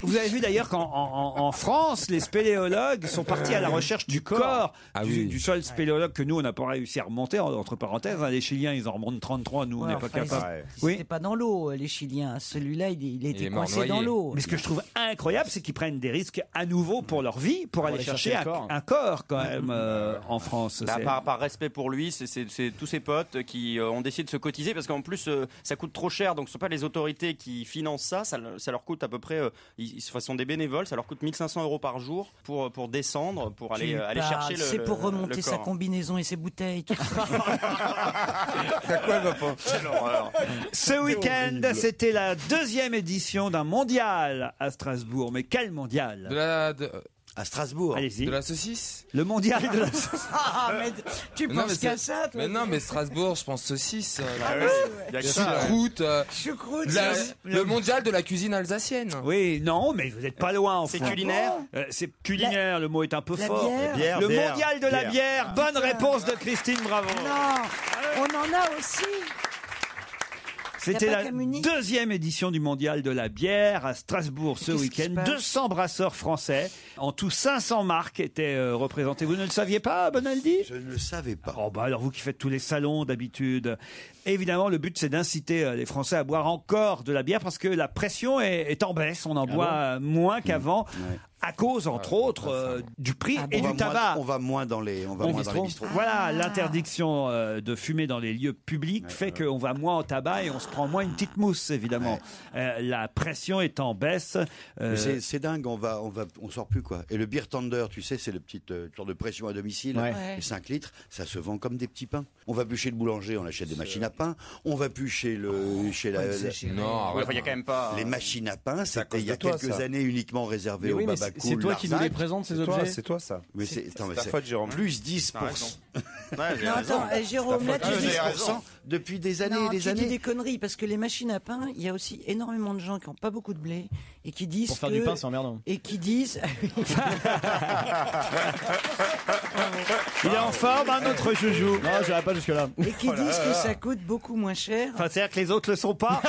Vous avez vu d'ailleurs qu'en France, les spéléologues sont partis à la recherche du corps du seul spéléologue que nous, on n'a pas réussi à remonter, entre parenthèses. hein. Les Chiliens, ils en remontent 33, nous, on n'est pas capables. Ils n'étaient pas dans l'eau, les Chiliens. Celui-là, il était coincé dans l'eau. Mais ce que je trouve incroyable, c'est qu'ils prennent des risques à nouveau pour leur vie, pour aller chercher un corps quand même en France. Bah, C'est- par respect pour lui, c'est tous ses potes qui ont décidé de se cotiser parce qu'en plus ça coûte trop cher, donc ce ne sont pas les autorités qui financent ça leur coûte à peu près, ils sont des bénévoles, ça leur coûte 1 500 € par jour pour descendre, pour aller chercher le C'est pour remonter le sa corps. combinaison et ses bouteilles. Tout ça. Quoi, va pas? Quelle horreur. Ce week-end, c'était la 2e édition d'un mondial à Strasbourg. Mais quel mondial? À Strasbourg. Allez-y. De la saucisse? Le mondial de la saucisse. Ah, mais tu Mais non, penses mais qu'à c'est- ça, toi. Mais non, mais Strasbourg, je pense saucisse. Il y a que ça. Choucroute. Choucroute, Le mondial de la cuisine alsacienne. Oui, non, mais vous n'êtes pas loin en C'est France. culinaire. C'est culinaire, le mot est un peu La fort. bière. Le Bière, mondial de la bière. bière. Bonne réponse de Christine Bravo. Non, on en a aussi. C'était Y a pas la qu'à Munich 2e édition du mondial de la bière à Strasbourg ce Qu'est-ce qui se week-end. passe 200 brasseurs français. En tout, 500 marques étaient représentées. Vous ne le saviez pas, Bonaldi? Je ne le savais pas. Oh bah alors vous qui faites tous les salons d'habitude. Et évidemment, le but, c'est d'inciter les Français à boire encore de la bière parce que la pression est en baisse. On en boit moins qu'avant. À cause, entre autres, du prix et du tabac. On va moins dans les bistrots. Voilà, l'interdiction de fumer dans les lieux publics fait qu'on va moins au tabac et on se prend moins une petite mousse, évidemment. La pression est en baisse. Mais c'est dingue, on sort plus quoi. Et le beer tender, tu sais, c'est le petit tour de pression à domicile. Les 5 litres, ça se vend comme des petits pains. On va plus chez le boulanger, on achète des machines à pain. On va plus chez la. Non, il y a quand même pas. Les machines à pain, c'était il y a quelques années uniquement réservé au baba. C'est toi qui nous les présentes, ces objets. C'est toi ça. Mais c'est ta faute, Jérôme. Plus 10%. Non, attends, Jérôme, là tu dis 10% depuis des années et des années. Tu dis des conneries parce que les machines à pain, il y a aussi énormément de gens qui n'ont pas beaucoup de blé et qui disent pour faire du pain, c'est emmerdant. Et qui disent. Il est en forme, notre joujou. Non, j'irai pas jusque là. Et qui disent que ça coûte beaucoup moins cher. Enfin, c'est-à-dire que les autres le sont pas.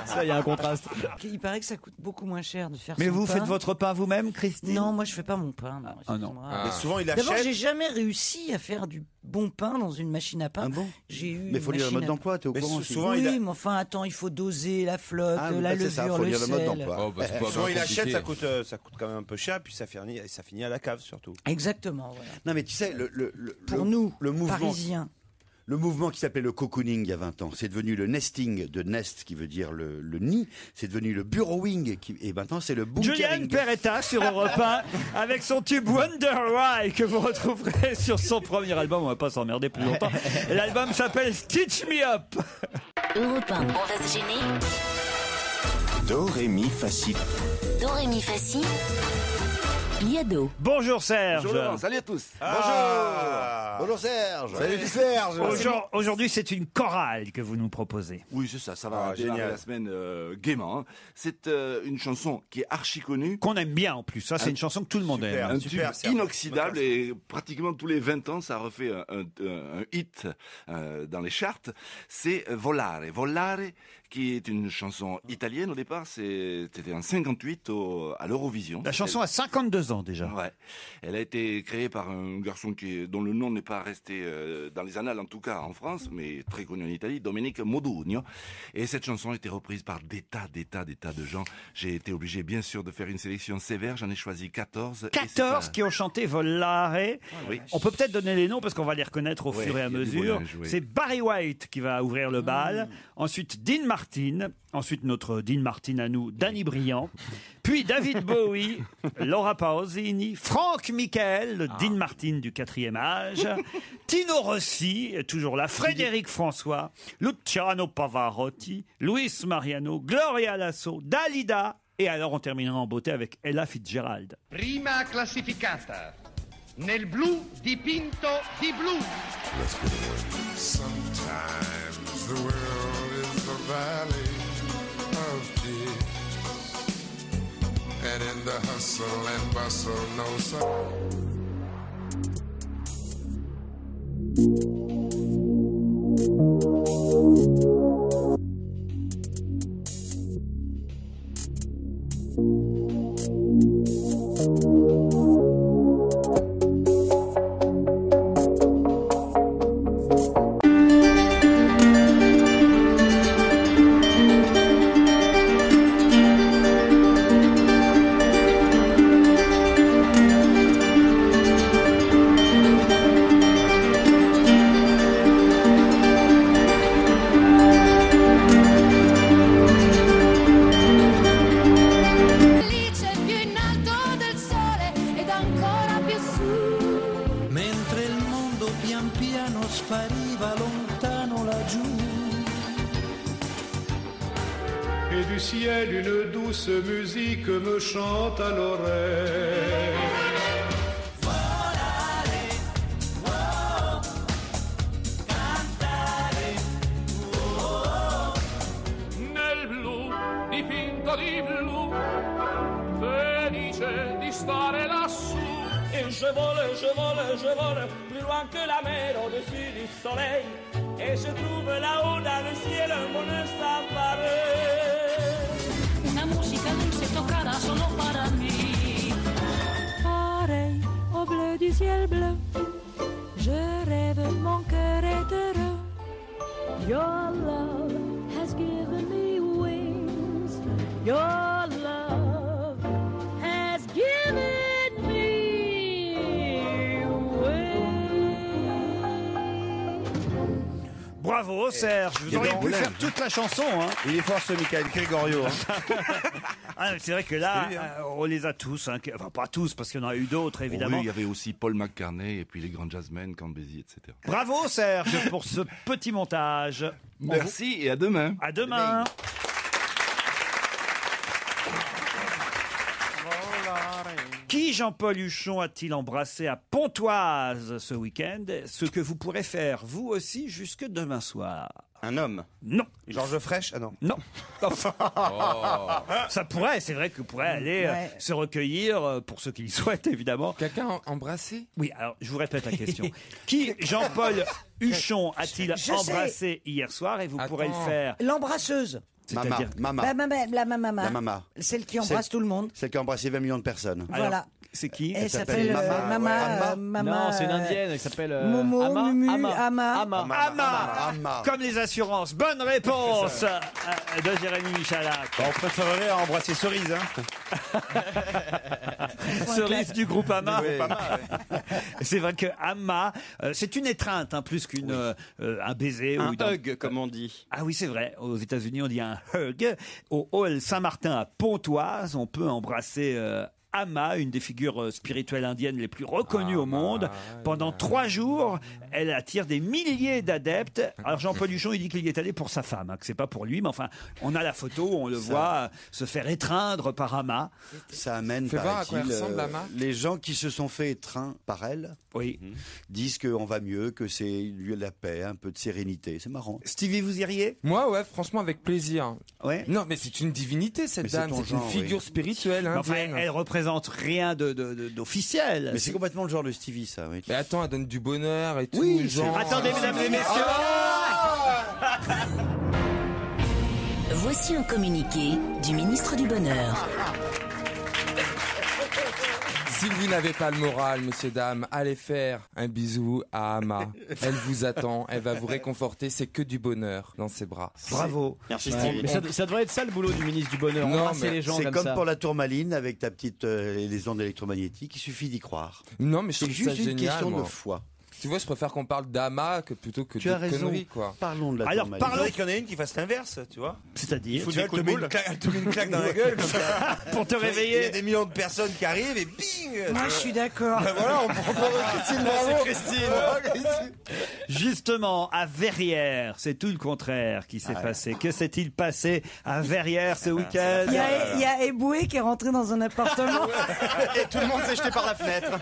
Ça, il y a un contraste. Il paraît que ça coûte beaucoup moins cher de faire. Mais son vous pain. faites votre pain vous-même, Christine? Non, moi je fais pas mon pain. Non, Mais souvent il achète. D'abord, j'ai jamais réussi à faire du bon pain dans une machine à pain. Ah bon? J'ai eu. Mais il faut lire le mode d'emploi, t'es au courant? Souvent, oui, mais enfin, attends, il faut doser la flotte, la levure, le sel. Souvent il achète, ça coûte quand même un peu cher, puis ça finit à la cave surtout. Exactement. Voilà. Non mais tu sais, pour nous, le mouvement, Parisiens. Le mouvement qui s'appelait le cocooning il y a 20 ans, c'est devenu le nesting de nest qui veut dire le nid, c'est devenu le burrowing et maintenant c'est le bunkering. Juliane Peretta sur Europe 1 avec son tube Wonder Why que vous retrouverez sur son premier album, on va pas s'emmerder plus longtemps. L'album s'appelle Stitch Me Up. Europe 1, on va se gêner. Do, ré, mi, fa, si. Do, ré, mi, fa, si. Liado. Bonjour Serge. Bonjour, salut à tous. Bonjour Serge. Salut Serge. Aujourd'hui, c'est une chorale que vous nous proposez. Oui, c'est ça va démarrer la semaine gaiement. Hein. C'est une chanson qui est archi connue. Qu'on aime bien en plus, ça c'est une chanson que tout le monde aime. Un tube inoxydable et pratiquement tous les 20 ans, ça refait un hit dans les charts. C'est Volare. Volare, qui est une chanson italienne au départ, c'était en 58 à l'Eurovision. La chanson a 52 ans déjà. Ouais. Elle a été créée par un garçon dont le nom n'est pas resté dans les annales, en tout cas en France, mais très connu en Italie, Domenico Modugno. Et cette chanson a été reprise par des tas de gens. J'ai été obligé, bien sûr, de faire une sélection sévère. J'en ai choisi 14. 14 qui ont chanté Volare. Oui. On peut peut-être donner les noms parce qu'on va les reconnaître au fur et à mesure. C'est Barry White qui va ouvrir le bal. Ensuite, Dean Martin. Ensuite, notre Dean Martin à nous, Danny Briand. Puis David Bowie, Laura Pausini, Franck Michael, le Dean Martin du 4e âge, Tino Rossi, toujours là, Frédéric François, Luciano Pavarotti, Luis Mariano, Gloria Lasso, Dalida. Et alors, on terminera en beauté avec Ella Fitzgerald. Prima classificata. Nel blu dipinto di blu. Sometimes the world is a valley of tears, and in the hustle and bustle, no sun. spariva lontano laggiù. Et du ciel une douce musique me chante à l'oreille. Volare, oh, cantare, oh, Nel blu, dipinto di blu, felice di stare lassù. Et je vole, plus loin que la mer, au-dessus du soleil. Et je trouve là-haut dans le ciel un bonheur sans pareil. Una musica dulce tocada solo para mí. Pareil au bleu du ciel bleu, je rêve, mon cœur est heureux. Bravo Serge, vous auriez pu faire toute la chanson. Hein. Il est fort ce Michael Gregorio. Ah, c'est vrai que là, C'est lui, on les a tous. Hein. Enfin, pas tous, parce qu'il y en a eu d'autres, évidemment. Oui, il y avait aussi Paul McCartney et puis les grands jazzmen, Count Basie, etc. Bravo Serge pour ce petit montage. Merci et à demain. À demain. Qui Jean-Paul Huchon a-t-il embrassé à Pontoise ce week-end? Ce que vous pourrez faire, vous aussi, jusque demain soir. Un homme? Non. Georges Frêche? Ah non. Non. Ça pourrait, c'est vrai que vous pourrez aller se recueillir, pour ceux qui le souhaitent, évidemment. Quelqu'un embrassé? Oui, alors je vous répète la question. Qui Jean-Paul Huchon a-t-il Je embrassé hier soir? Et vous pourrez le faire. L'embrasseuse. C'est-à-dire Mama. La mama. La mama. Celle qui embrasse tout le monde. Celle qui a embrassé 20 millions de personnes. Voilà. C'est qui? Elle s'appelle Mama. Non, c'est une indienne, elle s'appelle Momo, Ama. Mumu, Ama. Ama. Comme les assurances. Bonne réponse de Jérémy Michalak. On préférerait embrasser Cerise. Hein. Cerise du groupe Ama. Oui. C'est vrai que Ama, c'est une étreinte, hein, plus qu'un baiser. Un ou hug, comme on dit. Ah oui, c'est vrai. Aux États-Unis, on dit un hug. Au hall Saint-Martin à Pontoise, on peut embrasser Ama, une des figures spirituelles indiennes les plus reconnues au monde. Pendant 3 jours, elle attire des milliers d'adeptes. Alors Jean-Paul Huchon, il dit qu'il y est allé pour sa femme, hein, que c'est pas pour lui, mais enfin, on a la photo où on le voit se faire étreindre par Ama. Ça amène, Fais voir à quoi elle paraît-il, ressemble, Ama. les gens qui se sont fait étreindre par elle disent qu'on va mieux, que c'est lieu de la paix, un peu de sérénité. C'est marrant. Stevie, vous iriez? Moi, ouais, franchement, avec plaisir. Ouais. Non, mais c'est une divinité, cette Mais c'est dame. ton C'est une genre, figure oui. spirituelle. Enfin, indienne. elle représente rien d'officiel. Mais c'est complètement le genre de Stevie, ça. Oui. Mais attends, elle donne du bonheur et tout. Oui, genre... Attendez, mesdames et messieurs. Voici un communiqué du ministre du Bonheur. Si vous n'avez pas le moral, messieurs, dames, allez faire un bisou à Ama. Elle vous attend, elle va vous réconforter, c'est que du bonheur dans ses bras. Bravo. Merci Ouais, Stevie. mais ça devrait être ça le boulot du ministre du Bonheur. Non, Embrasser mais les gens C'est comme comme ça. pour la tourmaline avec ta petite les ondes électromagnétiques. Il suffit d'y croire. Non, mais je C'est trouve ça juste une génial, question moi. de foi. Tu vois, je préfère qu'on parle d'Ama plutôt que Tu de as raison. conneries, quoi. Parlons de la Alors, tourmaline. Il faudrait qu'il y en ait une qui fasse l'inverse, tu vois. C'est-à-dire Elle te met une claque dans la gueule comme ça. pour te Il y a réveiller. des millions de personnes qui arrivent et bing. Moi, je suis d'accord. Ben voilà, on prend Christine, bravo. Justement, à Verrières, c'est tout le contraire qui s'est passé. Que s'est-il passé à Verrières ce week-end? Il y a Eboué qui est rentré dans un appartement. Et tout le monde s'est jeté par la fenêtre.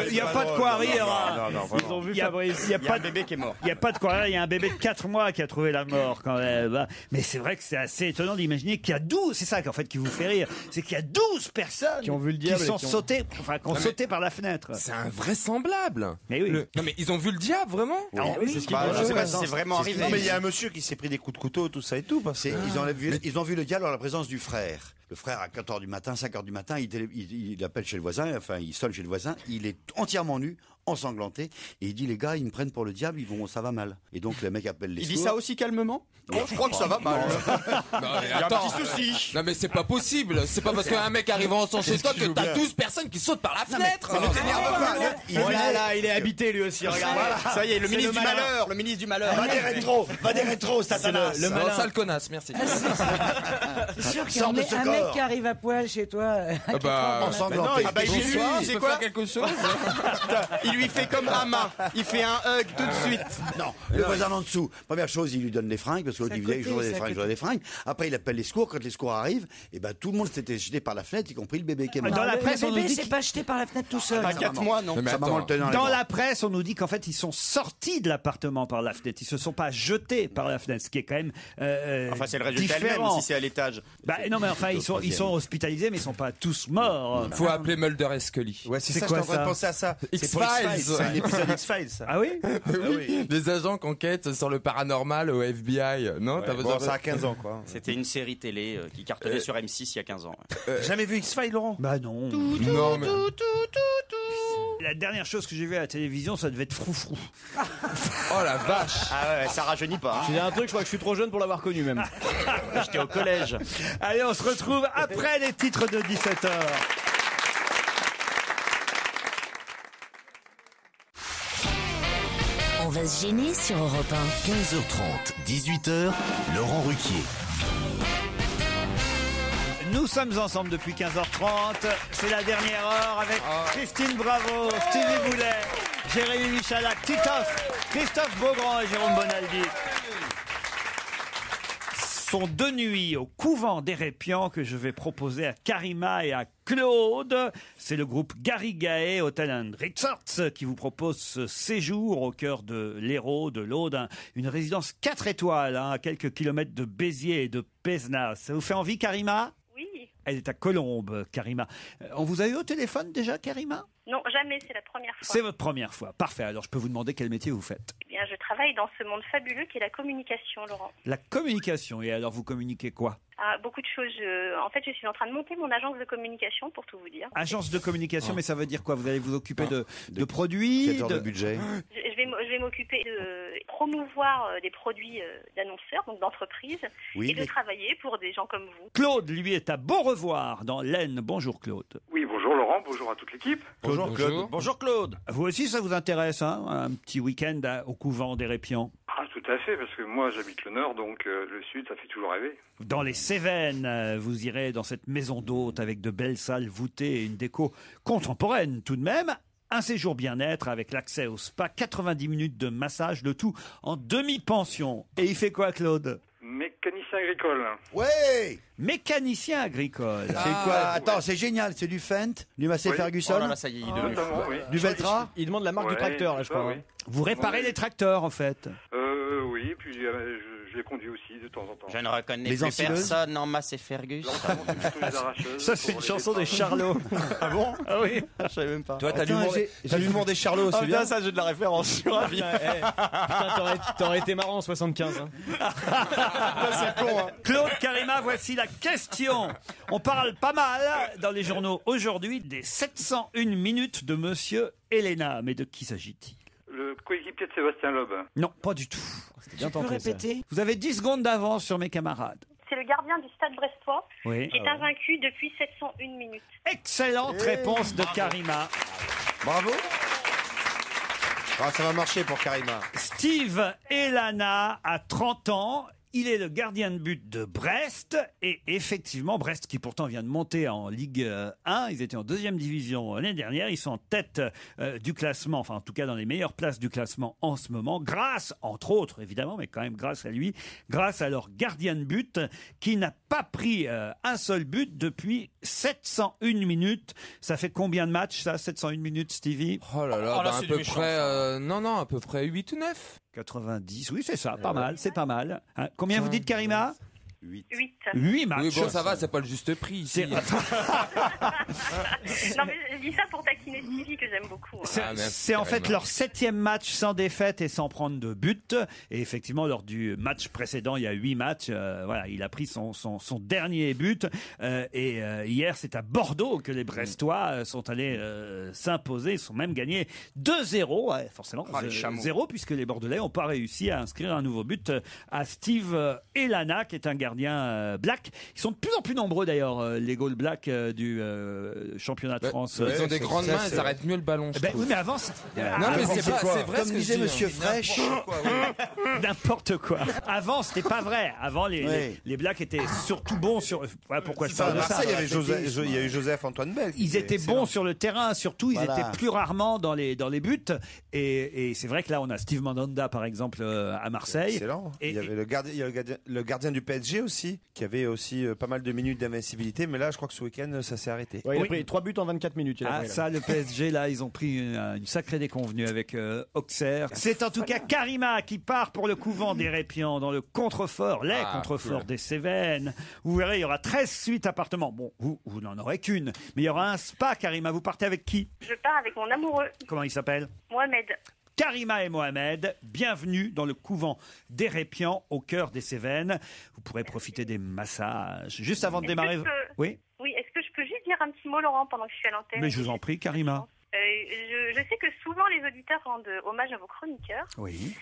Il n'y a pas de quoi rire. Non, non, vraiment. Ils ont vu Fabrice. Il n'y a Il y a pas un de bébé qui est mort. Il n'y a pas de quoi rire, il y a un bébé de 4 mois qui a trouvé la mort quand même. Mais c'est vrai que c'est assez étonnant d'imaginer qu'il y a 12, c'est ça qu'en fait qui vous fait rire, c'est qu'il y a 12 personnes Qui ont vu le diable et sont qui ont- sautées, enfin qui ont Non, mais- sauté par la fenêtre. C'est invraisemblable. Mais oui. Non, mais ils ont vu le diable, vraiment? Ah oui, c'est ce qui Bah, me je sais pas si non, c'est vraiment c'est ce arrivé. Non, mais il y a un monsieur qui s'est pris des coups de couteau, tout ça et tout. Parce que... Ils ont vu le diable en la présence du frère. Le frère, à 4h du matin, 5h du matin, il appelle chez le voisin, enfin, il sonne chez le voisin, il est entièrement nu, ensanglanté, et il dit, les gars, ils me prennent pour le diable, ça va mal. Et donc, le mec appelle les Il dit secours. ça aussi calmement? Je crois que ça va mal. Non, mais Il y a un attends. petit souci. Non, mais c'est pas possible. C'est pas parce qu'un mec arrive en sang chez toi que t'as 12 personnes qui sautent par la fenêtre. Oh là là, il est habité lui aussi, regarde. Ça y est, le C'est ministre le du malin. malheur. Le ministre du malheur. Va des rétros, Satanas. le Non, malin. sale connasse, merci. C'est sûr qu'il y a Sors un de ce mec corps. qui arrive à poil chez toi. Ah bah, Ensanglanté. Ah bah, j'ai lu, bonsoir, c'est je peux quoi faire quelque chose? Il lui fait comme Ama. Il fait un hug tout de suite. Non, le voisin en dessous. Première chose, il lui donne des fringues, parce que l'autre, C'est à il disait, côté, je voudrais c'est des à fringues, je voudrais des fringues. Après, il appelle les secours. Quand les secours arrivent, et ben, tout le monde s'était jeté par la fenêtre, y compris le bébé qui est mort. Dans la presse, le on nous bébé dit s'est pas jeté par la fenêtre tout seul. À 4 mois, non. Mais Sa maman attends. le tenait dans les Dans bras. la presse, on nous dit qu'en fait, ils sont sortis de l'appartement par la fenêtre. Ils se sont pas jetés par la fenêtre, ce qui est quand même Enfin, c'est le résultat elle-même différent. si c'est à l'étage. Bah, non, mais enfin, ils sont hospitalisés, mais ils sont pas tous morts. Faut appeler Mulder et Scully. Ouais, c'est C'est ça, quoi, je suis en train ça de penser à ça. C'est pour X-Files. X-Files. C'est un épisode X-Files, ça. Ah oui? Oui, des agents qui enquêtent sur le paranormal au FBI. Non, t'as Bon, besoin ça a 15 ans, quoi. C'était une série télé qui cartonnait sur M6 il y a 15 ans. Jamais vu X-Files, Laurent? Bah non. Non, mais... La dernière chose que j'ai vue à la télévision, ça devait être Froufrou. Oh la vache. Ah ouais, ça rajeunit pas. J'ai un truc, je crois que je suis trop jeune pour l'avoir connu même. J'étais au collège. Allez, on se retrouve après les titres de 17h. On va se gêner sur Europe 1. 15h30, 18h, Laurent Ruquier. Nous sommes ensemble depuis 15h30. C'est la dernière heure avec Christine Bravo, Stevie Boulet, Jérémy Michalak, Titoff, Christophe Beaugrand et Jérôme Bonaldi. Ce sont 2 nuits au couvent d'Hérépian que je vais proposer à Karima et à Claude. C'est le groupe Garrigae Hotel and Resorts qui vous propose ce séjour au cœur de l'Hérault, de l'Aude. Une résidence 4 étoiles, à quelques kilomètres de Béziers et de Pézenas. Ça vous fait envie, Karima ? Oui. Elle est à Colombes, Karima. On vous a eu au téléphone déjà, Karima ? Non, jamais, c'est la première fois. C'est votre première fois. Parfait. Alors, je peux vous demander quel métier vous faites ? Eh bien, je travaille dans ce monde fabuleux qui est la communication, Laurent. La communication. Et alors, vous communiquez quoi ? Beaucoup de choses. En fait, je suis en train de monter mon agence de communication, pour tout vous dire. Agence de communication, mais ça veut dire quoi ? Vous allez vous occuper de produits ? Quel genre de budget ? Je vais m'occuper de promouvoir des produits d'annonceurs, donc d'entreprises, et de travailler pour des gens comme vous. Claude, lui, est à Beaurevoir, dans l'Aisne. Bonjour, Claude. Oui, bonjour Laurent, bonjour à toute l'équipe. Bonjour, Claude. Bonjour, Claude. Vous aussi, ça vous intéresse, hein ? Un petit week-end au couvent d'Hérépian ? Ah, tout à fait, parce que moi j'habite le Nord, donc le Sud, ça fait toujours rêver. Dans les Cévennes, vous irez dans cette maison d'hôte avec de belles salles voûtées et une déco contemporaine tout de même. Un séjour bien-être avec l'accès au spa, 90 minutes de massage, le tout en demi-pension. Et il fait quoi, Claude ? Mécanicien agricole. Ouais. Mécanicien agricole. C'est quoi ? Attends, c'est génial. C'est du Fendt, du Massey Ferguson. Oh là là, ça y est, il demande. Du Veltra. Il demande la marque du tracteur, là, je crois. Oui. Vous réparez les tracteurs, en fait ? Oui, puis je les conduis aussi de temps en temps. Je ne reconnais Les plus ancilleuses personne en Massey Ferguson. Ça, c'est une chanson des Charlots. Ah bon? Ah oui. Je savais même pas. Toi, t'as l'humour des Charlots, c'est bien. Ça, j'ai de la référence. Je suis ravi. Putain, t'aurais été marrant en 75. Hein. C'est con, hein. Claude, Karima, voici la question. On parle pas mal dans les journaux aujourd'hui des 701 minutes de Monsieur Elena. Mais de qui s'agit-il ? Le coéquipier de Sébastien Loeb. Non, pas du tout. Bien Tu peux tenté, ça. répéter ? Vous avez 10 secondes d'avance sur mes camarades. C'est le gardien du Stade Brestois Oui. qui est invaincu depuis 701 minutes. Excellente réponse de Karima. Bravo. Ah, ça va marcher pour Karima. Steve Elana a 30 ans. Il est le gardien de but de Brest. Et effectivement, Brest, qui pourtant vient de monter en Ligue 1, ils étaient en 2e division l'année dernière. Ils sont en tête du classement, enfin en tout cas dans les meilleures places du classement en ce moment, grâce, entre autres évidemment, mais quand même grâce à lui, grâce à leur gardien de but qui n'a pas pris un seul but depuis 701 minutes. Ça fait combien de matchs, ça, 701 minutes, Stevie? Oh là là, à peu près, non, à peu près 8 ou 9. 90, oui, c'est ça, pas mal, c'est pas mal. Hein, combien vous dites, Karima? 8. 8 matchs. Oui, bon, ça va, c'est pas le juste prix ici. Non, mais je dis ça pour taquiner Stevie, que j'aime beaucoup. C'est en fait leur 7e match sans défaite et sans prendre de but. Et effectivement, lors du match précédent, il y a 8 matchs. Voilà, il a pris son dernier but. Hier, c'est à Bordeaux que les Brestois sont allés s'imposer. Ils sont même gagnés 2-0. Ouais, forcément, 0, puisque les Bordelais n'ont pas réussi à inscrire un nouveau but à Steve Elana, qui est un gardien black. Ils sont de plus en plus nombreux d'ailleurs, les goal black du championnat de France. Ils ont des grandes mains, ils arrêtent mieux le ballon. Oui, mais avant, non, mais c'est vrai. Comme disait Monsieur Fraîche. N'importe quoi. Avant, c'était pas vrai. Avant, les blacks étaient surtout bons sur. Voilà pourquoi je parle de ça. Il y a eu Joseph-Antoine Bell. Ils étaient bons sur le terrain, surtout. Ils étaient plus rarement dans les buts. Et c'est vrai que là, on a Steve Mandanda, par exemple, à Marseille. Excellent. Il y avait le gardien du PSG aussi, qui avait aussi pas mal de minutes d'invincibilité, mais là je crois que ce week-end ça s'est arrêté. Ouais, il a pris 3 buts en 24 minutes. Ça, le PSG, là, ils ont pris une sacrée déconvenue avec Auxerre. C'est en tout cas Karima qui part pour le couvent d'Hérépian dans le contrefort, les contreforts des Cévennes. Vous verrez, il y aura 13 suites appartements. Bon, vous n'en aurez qu'une, mais il y aura un spa, Karima. Vous partez avec qui? Je pars avec mon amoureux. Comment il s'appelle? Mohamed. Karima et Mohamed, bienvenue dans le couvent d'Hérépian au cœur des Cévennes. Vous pourrez profiter des massages. Juste avant de démarrer... Oui, est-ce que je peux juste dire un petit mot, Laurent, pendant que je suis à l'antenne? Mais je vous en prie, Karima. Je sais que souvent les auditeurs rendent hommage à vos chroniqueurs. Oui.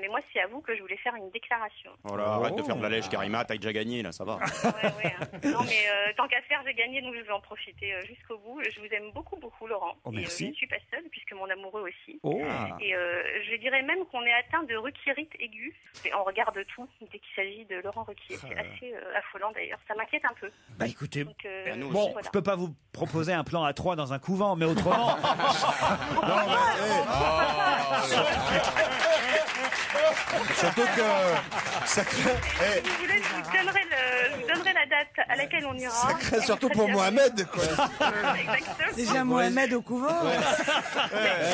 Mais moi, c'est à vous que je voulais faire une déclaration. Oh là, arrête de faire de la lèche, Karima, t'as déjà gagné, là, ça va. Non, mais tant qu'à faire, j'ai gagné, donc je vais en profiter jusqu'au bout. Je vous aime beaucoup, beaucoup, Laurent. Merci. Et je ne suis pas seule, puisque mon amoureux aussi. Oh. Et je dirais même qu'on est atteint de ruquirite aiguë. Et on regarde tout dès qu'il s'agit de Laurent Ruquier. C'est assez affolant, d'ailleurs. Ça m'inquiète un peu. Bah écoutez, Donc, bon, voilà. je peux pas vous proposer un plan à 3 dans un couvent, mais autrement. Surtout que ça crée. Si vous voulez, je vous donnerai la date à laquelle on ira. Ça crée surtout pour Mohamed, quoi. Exactement. Déjà Mohamed au couvent.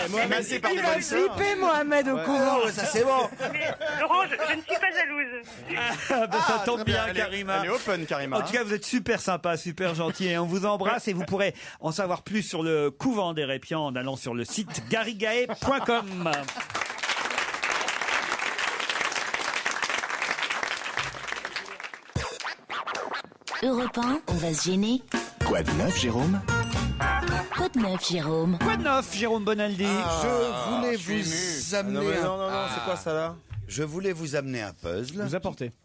Mohamed, c'est par Il des va bonnes sœurs. flipper Mohamed au couvent. Ça c'est bon. Mais Laurent, je ne suis pas jalouse. Ça tombe très bien, bien, Karima. Elle est open, Karima. En tout cas, vous êtes super sympa, super gentil et on vous embrasse et vous pourrez en savoir plus sur le couvent des Répians en allant sur le site garigae.com. Europe 1, on va se gêner. Quoi de neuf, Jérôme? Quoi de neuf, Jérôme? Quoi de neuf, Jérôme Bonaldi? Je voulais vous amener Non, c'est quoi ça là? Je voulais vous amener un puzzle.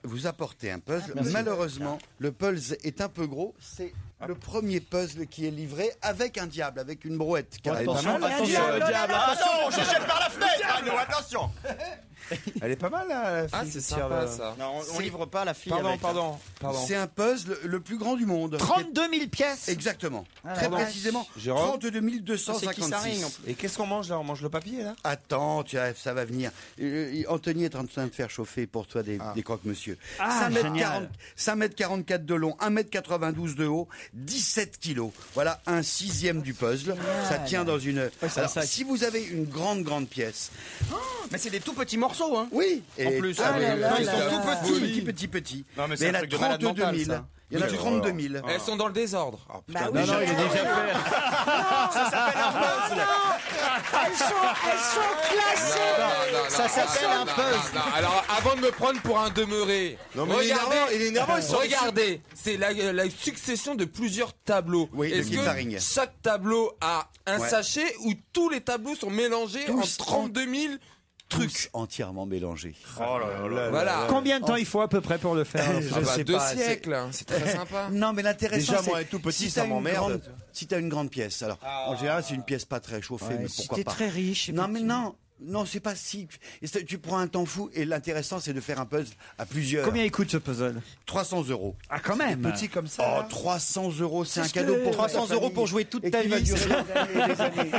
Vous apporter un puzzle. Merci. Malheureusement, le puzzle est un peu gros. C'est le premier puzzle qui est livré avec un diable, avec une brouette. Car elle est pas mal. Attention, le diable, attention, je jette par la fenêtre. Non, attention. Elle est pas mal là, la fille Ah, qui c'est tire sympa le- ça. Non, on livre pas la fille Pardon, avec. pardon. C'est un puzzle le plus grand du monde. 32 000 pièces. Exactement. Ah, Très la vache. précisément, Jérôme 32 C'est qui 256. en plus. Et qu'est-ce qu'on mange là? On mange le papier là? Attends, ça va venir. Anthony est en train de faire chauffer pour toi des croque-monsieur. Ah, 5 mètres génial. 5 mètres 44 de long, 1 mètre 92 de haut, 17 kilos. Voilà un sixième du puzzle. Ça tient dans une... c'est un Alors, sac. si vous avez une grande pièce... Mais c'est des tout petits morceaux, hein. Oui. En plus, ah, oui, oui, là ils là sont là tout là. petits. Non, mais Mais c'est il y en un a truc de malade 32 mental, 000. ça. Il y en a Oui, 32 000. Elles sont dans le désordre. Oh, putain, Bah oui, Non, il est déjà fait. Ça s'appelle un puzzle. Elles sont classées. Ça s'appelle un puzzle. Non, alors, avant de me prendre pour un demeuré, Non, mais il est énervant, il sort regardez, c'est la succession de plusieurs tableaux. Oui, le Est-ce Kizaring. que chaque tableau a un Ouais. sachet où tous les tableaux sont mélangés Tous en 32 000 trucs? Tous entièrement mélangés. Oh là là. Voilà. Combien de temps il faut à peu près pour le faire? Ah bah, sais 2 pas, siècles, c'est très sympa. Non, mais l'intéressant, Déjà, c'est moi, tout petit, si ça t'as une m'emmerde. grande- Si t'as une grande pièce, alors en général, c'est une pièce pas très chauffée, mais Si pourquoi t'es pas. très riche. Non, mais non. Non, c'est pas si. Tu prends un temps fou et l'intéressant, c'est de faire un puzzle à plusieurs. Combien il coûte ce puzzle? 300 €. Ah, quand même. Petit comme ça. Oh, là. 300 €, c'est un ce cadeau que- pour 300 ta € famille. pour jouer toute Et ta qui va vie. durer des années et des années.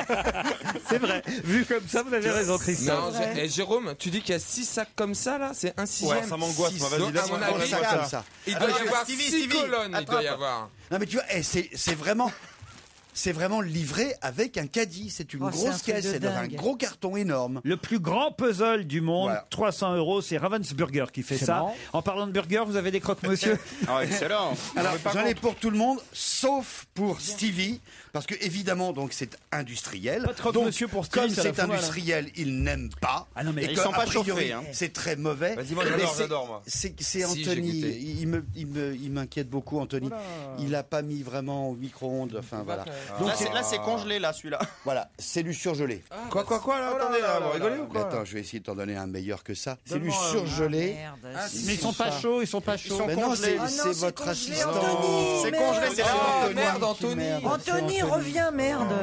C'est vrai. Vu comme ça, vous avez raison, Christophe. Non, Jérôme, tu dis qu'il y a 6 sacs comme ça là, c'est un sixième. Ouais, ça m'angoisse, moi, vas-y, Donc, à laisse-moi mon prendre avis, ça comme ça. il doit y Alors, avoir Stevie, 6 colonnes, il doit y attrape. avoir. Non, mais tu vois, c'est vraiment. C'est vraiment livré avec un caddie. C'est une Oh, c'est un grosse truc caisse, de c'est dans un dingue. gros carton énorme. Le plus grand puzzle du monde, Voilà. 300 €, c'est Ravensburger qui fait ça. marrant. En parlant de burger, vous avez des croque-monsieur? Ah, excellent. Alors, j'en ai pour tout le monde, sauf pour Stevie, parce que évidemment, donc c'est industriel. Pas de croque-monsieur Donc, pour Stevie, comme ça la c'est fout mal, hein. industriel, il n'aime pas. Ah non, mais et ils que, sont pas a priori, chauffés, hein. c'est très mauvais. Vas-y, moi, Mais j'adore, moi. C'est Si, j'ai Anthony. goûté. Il m'inquiète beaucoup, Anthony. Il a pas mis vraiment au micro-ondes. Enfin voilà. Là, c'est congelé, là, celui-là. Voilà, c'est du surgelé. Quoi là? Attendez, là, vous rigolez ou Mais quoi? attends, je vais essayer de t'en donner un meilleur que ça. C'est du Ah, surgelé. merde. Mais ils sont pas chauds, ils sont pas chauds. Mais non, c'est Ah non, c'est c'est votre congelé, assistant. Anthony, C'est merde. congelé, c'est Oh Anthony. merde, Anthony. Anthony, reviens, merde.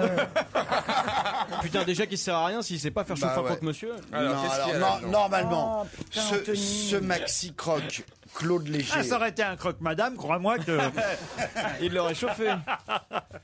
Putain, déjà qu'il sert à rien s'il sait pas faire chauffer Bah un ouais. croque-monsieur. Alors, Non, qu'est-ce qu'il y a alors, là-dedans normalement, Oh, putain, Anthony. ce maxi croque Claude Léger, Ah, ça aurait été un croque-madame, crois-moi que... Il l'aurait chauffé.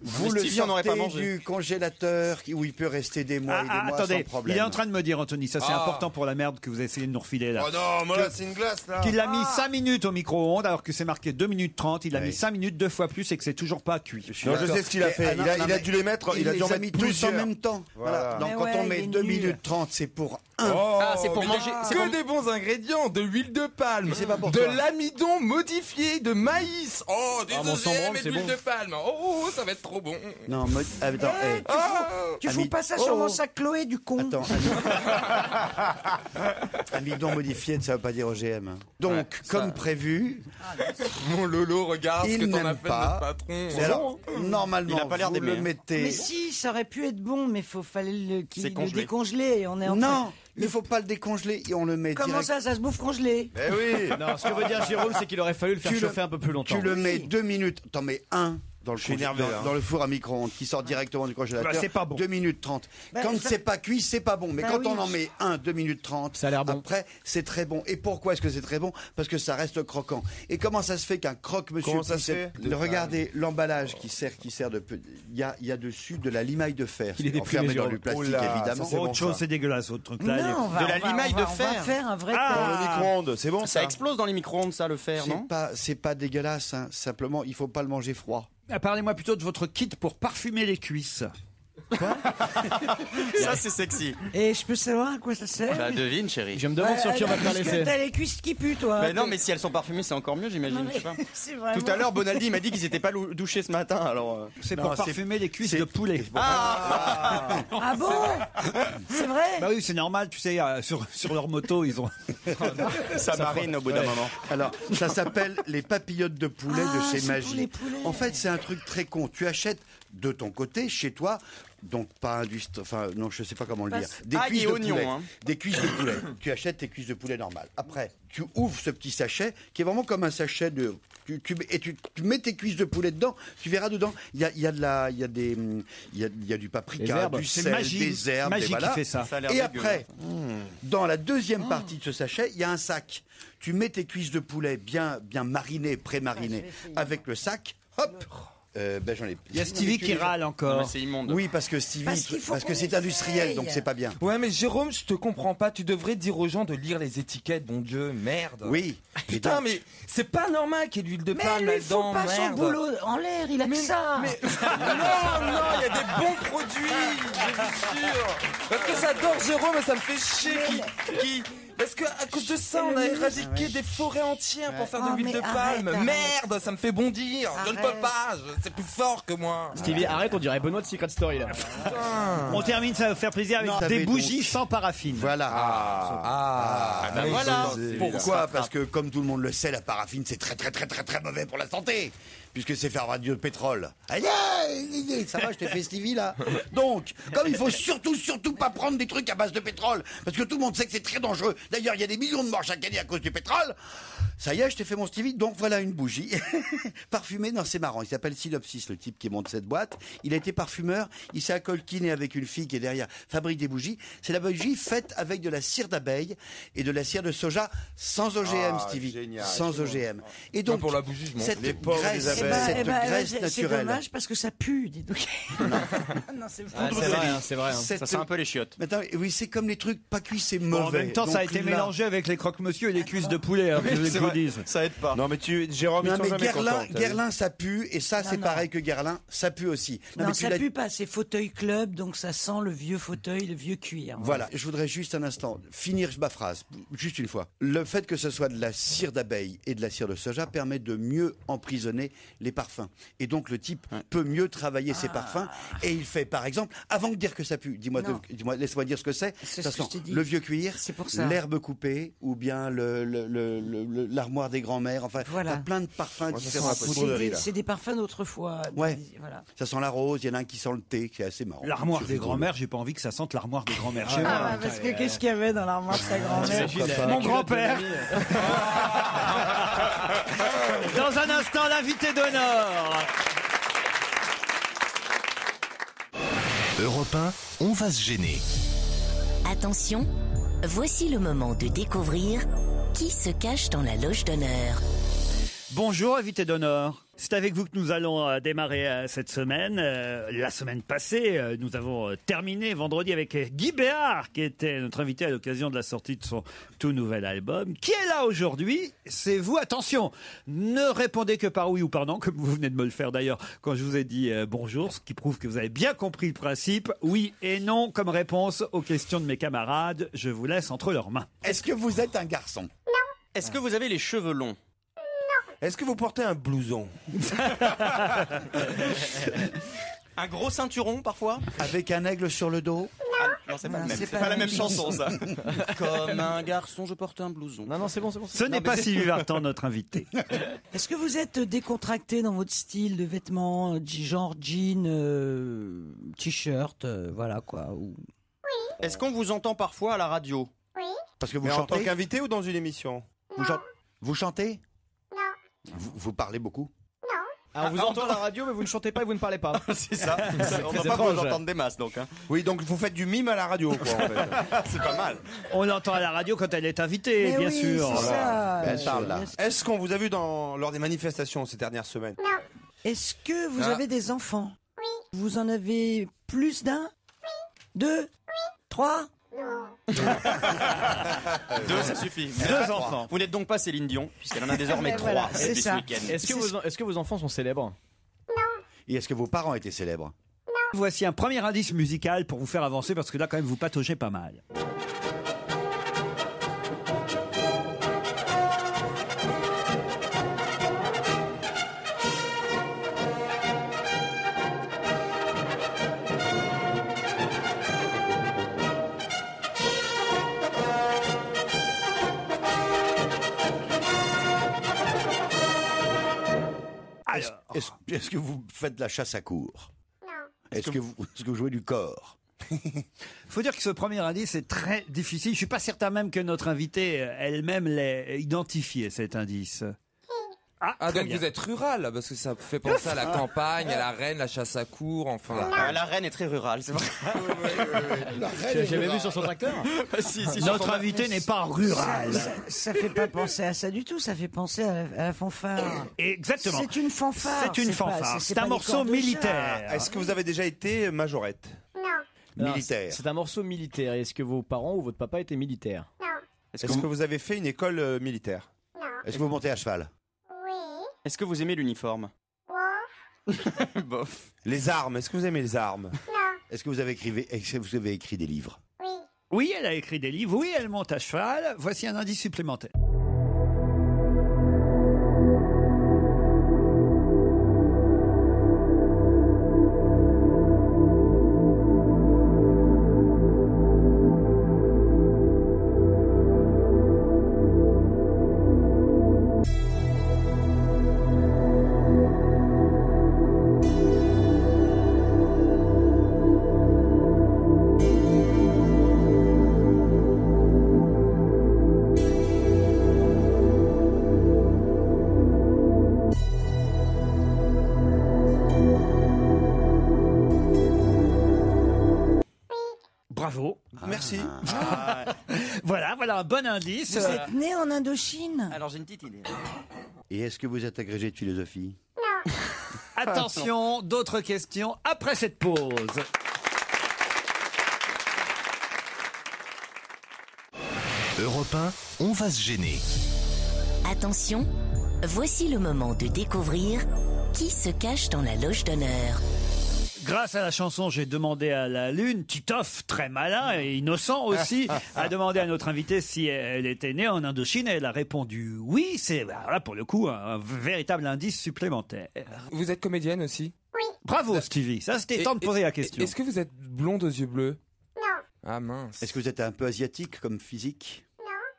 vous Mais le Stevie, on n'aurait pas sortez mangé. du congélateur où il peut rester des mois et des mois attendez, sans problème. il est en train de me dire, Anthony, ça c'est Ah. important pour la merde que vous essayez de nous refiler là. Oh non, moi là, c'est une glace là. Qu'il a mis 5 minutes au micro-ondes alors que c'est marqué 2 minutes 30, il a Ouais. mis 5 minutes 2 fois plus et que c'est toujours pas cuit. Non, je sais ce qu'il a fait. non, Il a dû les mettre, il a dû en les a mis mettre tous en plusieurs. même temps. Voilà. Donc Mais quand ouais, on il met est 2 nul. minutes 30, c'est pour un. Ah, c'est pour mais il y a manger. que des bons ingrédients, de l'huile de palme, c'est pas pour de toi. l'amidon modifié, de maïs, oh, des Ah, mon sang OGM branle, et c'est d'huile bon. de palme, oh, ça va être trop bon. Non, attends, hey. Tu fous pas ça sur mon sac Chloé, du con. Attends, amidon modifié, ça veut pas dire OGM. Donc, Ouais, comme ça- prévu, Mon Lolo, regarde ce il que t'en as n'aime fait de pas. notre patron. Mais alors, normalement, Il a pas l'air vous d'aimer, le hein. mettez. Mais si, ça aurait pu être bon, mais fallait C'est le congelé. décongeler. Et on est en Non, train- Il faut pas le décongeler et on le met Comment direct. ça se bouffe congelé? Eh oui. Non, ce que veut dire Jérôme, c'est qu'il aurait fallu le faire chauffer un peu plus longtemps. Tu le mets 2 minutes, t'en mets un dans le, suis énervé, hein. dans le four à micro-ondes qui sort directement du congélateur. Bah, c'est pas bon. 2 minutes 30. Quand c'est pas cuit, c'est pas bon. Mais quand on en met 2 minutes 30, ça a l'air bon. Après, c'est très bon. Et pourquoi est-ce que c'est très bon? Parce que ça reste croquant. Et comment ça se fait qu'un croque-monsieur... Comment ça se fait Regardez l'emballage qui sert de... Il y a dessus de la limaille de fer. Il est enfermé dans Jérôme. du plastique, Oh là, évidemment. ça, c'est Autre bon, chose, ça. c'est dégueulasse, votre truc-là. Non, De la limaille de on va fer. faire un vrai Dans le micro-ondes, c'est bon Ça ça. explose dans les micro-ondes, ça, le fer, non? C'est pas dégueulasse, hein. Simplement, il faut pas le manger froid. Parlez-moi plutôt de votre kit pour parfumer les cuisses. Ça, c'est sexy. Et je peux savoir à quoi ça sert? Bah, devine, chérie. Je me demande sur qui on va faire Parce que l'essai. t'as les cuisses qui puent, toi. Bah non, mais si elles sont parfumées, c'est encore mieux, j'imagine. Non, mais je sais pas. c'est vraiment... Tout à l'heure, Bonaldi m'a dit qu'ils n'étaient pas douchés ce matin, alors. C'est Non, pour c'est- parfumer les cuisses de poulet. Ah bon? C'est vrai? Bah oui, c'est normal, tu sais, sur leur moto, ils ont... Ça marine au bout d'un moment. Alors, ça s'appelle les papillotes de poulet de chez c'est pour Magie. les poulets. En fait, c'est un truc très con. Tu achètes de ton côté, chez toi, donc pas enfin non, je sais pas comment le dire. Des ail cuisses et de oignons, poulet. hein. Des cuisses de poulet. Tu achètes tes cuisses de poulet normales. Après, tu ouvres ce petit sachet qui est vraiment comme un sachet de. Tu mets tes cuisses de poulet dedans. Tu verras dedans, il y a du paprika, du C'est sel, Magie. des herbes, Magie et qui voilà. fait ça. Ça a l'air Et dégueu, après, dans la deuxième partie de ce sachet, il y a un sac. Tu mets tes cuisses de poulet bien marinées, pré-marinées, avec le sac. Hop. J'en ai. Il y a Stevie qui râle Non, encore. mais c'est immonde. Oui, parce que Stevie, Parce qu'il faut parce que qu'on c'est industriel, essaye. donc c'est pas bien. Ouais, mais Jérôme, je te comprends pas. Tu devrais dire aux gens de lire les étiquettes, bon Dieu, merde. Oui. Putain, mais c'est pas normal qu'il y ait de l'huile de Mais palme lui, il faut là-dedans, pas son merde. boulot en l'air, il a que ça. Non, il y a des bons produits, je vous jure. Parce que j'adore Jérôme et ça me fait chier parce que à cause de ça, on a éradiqué des forêts entières pour faire de Oh, l'huile mais de palme. arrête. Merde, ça me fait bondir. Je ne peux pas, c'est plus fort que moi. Stevie, arrête, on dirait Benoît de Secret Story là. On termine, ça va vous faire plaisir, avec Non, des t'avais bougies sans paraffine. Voilà. bah voilà. Pourquoi? Parce que comme tout le monde le sait, la paraffine c'est très très très très très mauvais pour la santé, puisque c'est faire du pétrole. Aïe, aïe, ça va, je t'ai fait Stevie là. Donc, comme il faut surtout pas prendre des trucs à base de pétrole, parce que tout le monde sait que c'est très dangereux. D'ailleurs, il y a des millions de morts chaque année à cause du pétrole. Ça y est, je t'ai fait mon Stevie. Donc voilà une bougie parfumée. Non, c'est marrant. Il s'appelle Synopsis, le type qui monte cette boîte. Il a été parfumeur. Il s'est accolquiné avec une fille qui est derrière, fabrique des bougies. C'est la bougie faite avec de la cire d'abeille et de la cire de soja sans OGM, Stevie. génial. Sans OGM. Et donc, pour la bougie, je m'en cette fous. Les pauvres graisse, des abeilles. cette graisse c'est naturelle. dommage parce que ça pue, dis donc. Non, c'est Ah, c'est vrai, hein, c'est vrai. hein. Ça sent un peu les chiottes. Mais attends, oui, c'est comme les trucs pas cuits, c'est Bon, mauvais. en même temps, ça a Donc été là- mélangé avec les croque-monsieur et les cuisses de poulet, hein, que je C'est vous vrai. dise. Ça aide pas. Non, mais Jérôme, ils Non, sont mais jamais contents. Guerlain, ça pue, et ça, c'est non. pareil que Guerlain, ça pue aussi. Non, mais tu ça l'as- pue pas, c'est fauteuil club, donc ça sent le vieux fauteuil, le vieux cuir. Voilà, je voudrais juste un instant finir ma phrase, juste une fois. Le fait que ce soit de la cire d'abeille et de la cire de soja permet de mieux emprisonner les parfums. Et donc le type peut mieux travailler ses parfums, et il fait, par exemple, avant de dire que ça pue, Non. laisse-moi dire ce que c'est. C'est Ça ce que sent je t'ai dit. le vieux cuir, C'est pour ça. l'herbe coupée, ou bien l'armoire des grands-mères. Enfin, Voilà. t'as plein de parfums Moi, ça différents. sent la poudrerie, là. C'est des parfums d'autrefois. Ouais. Voilà. Ça sent la rose, il y en a un qui sent le thé, qui est assez marrant. L'armoire C'est des rigolo. grands-mères, j'ai pas envie que ça sente l'armoire des grands-mères chez moi. Ah, parce que qu'est-ce qu'il y avait dans l'armoire de sa grand-mère? Mon grand-père. Dans un instant, l'invité d'honneur. Europe 1, on va se gêner. Attention, voici le moment de découvrir qui se cache dans la loge d'honneur. Bonjour, invité d'honneur. C'est avec vous que nous allons démarrer cette semaine. La semaine passée, nous avons terminé vendredi avec Guy Béard, qui était notre invité à l'occasion de la sortie de son tout nouvel album. Qui est là aujourd'hui? C'est vous. Attention, ne répondez que par oui ou par non, comme vous venez de me le faire d'ailleurs quand je vous ai dit bonjour, ce qui prouve que vous avez bien compris le principe. Oui et non comme réponse aux questions de mes camarades. Je vous laisse entre leurs mains. Est-ce que vous êtes un garçon? Est-ce que vous avez les cheveux longs? Est-ce que vous portez un blouson? Un gros ceinturon parfois? Avec un aigle sur le dos? Non, c'est pas Non, le même. c'est C'est pas pas la la même même chanson, ça. Comme un garçon, je porte un blouson. Non, c'est bon, c'est bon. Ce n'est pas Sylvie Vartan, notre invité. Est-ce que vous êtes décontracté dans votre style de vêtements, genre jean, t-shirt, voilà quoi ou... Est-ce qu'on vous entend parfois à la radio? Oui. Parce que vous Mais en tant chantez. qu'invité ou dans une émission? Vous chantez? Non. Vous parlez beaucoup? Alors, vous entendez la radio, mais vous ne chantez pas et vous ne parlez pas. C'est ça. On très va pas vous étrange. entendre des masses donc. Hein. Oui, donc vous faites du mime à la radio, quoi, en fait. C'est pas mal. On l'entend à la radio quand elle est invitée, Mais bien oui, sûr. c'est ça. Elle parle là. Est-ce qu'on vous a vu lors des manifestations ces dernières semaines? Non. Est-ce que vous Ah. avez des enfants? Oui. Vous en avez plus d'un? Oui. Deux? Oui. Trois? Non. Deux, ça suffit. Deux enfants. Vous n'êtes donc pas Céline Dion, puisqu'elle en a désormais Mais 3 voilà, depuis c'est ce ça. week-end. Est-ce que vos enfants sont célèbres? Et est-ce que vos parents étaient célèbres? Voici un premier indice musical pour vous faire avancer, parce que là, quand même, vous pataugez pas mal. Est-ce que vous faites de la chasse à courre? Non. Est-ce que vous jouez du corps? Faut dire que ce premier indice est très difficile. Je suis pas certain même que notre invitée elle-même l'ait identifié, cet indice. Ah, très donc bien. vous êtes rural, parce que ça fait penser à la campagne, à la reine, la chasse à court, enfin. La reine est très rurale, c'est vrai. Tu l'as jamais vu sur son tracteur? Si, sur Notre son- invité n'est pas rural. Ça fait pas penser à ça du tout, ça fait penser à la fanfare. Exactement. C'est une fanfare. C'est une pas- fanfare. C'est pas un des morceau corps de chat. militaire. Est-ce que vous avez déjà été majorette? Non. Alors, Militaire. C'est un morceau militaire. Est-ce que vos parents ou votre papa étaient militaires? Non. Est-ce que vous avez fait une école militaire? Non. Est-ce que vous montez à cheval? Oui. Est-ce que vous aimez l'uniforme? Bof. Bof. Les armes, est-ce que vous aimez les armes? Non. Est-ce que vous avez écrit des livres? Oui. Oui, elle a écrit des livres. Oui, elle monte à cheval. Voici un indice supplémentaire. Bravo. Merci. Voilà un bon indice. Vous êtes né en Indochine? Alors j'ai une petite idée. Et est-ce que vous êtes agrégé de philosophie? Non. Attention, d'autres questions après cette pause. Europe 1, on va se gêner. Attention, voici le moment de découvrir qui se cache dans la loge d'honneur. Grâce à la chanson J'ai demandé à la Lune, Titoff, très malin et innocent aussi, a demandé à notre invitée si elle était née en Indochine. Elle a répondu oui. C'est là pour le coup un véritable indice supplémentaire. Vous êtes comédienne aussi? Bravo Stevie, ça c'était temps de poser la question. Est-ce que vous êtes blonde aux yeux bleus? Non. Ah mince. Est-ce que vous êtes un peu asiatique comme physique?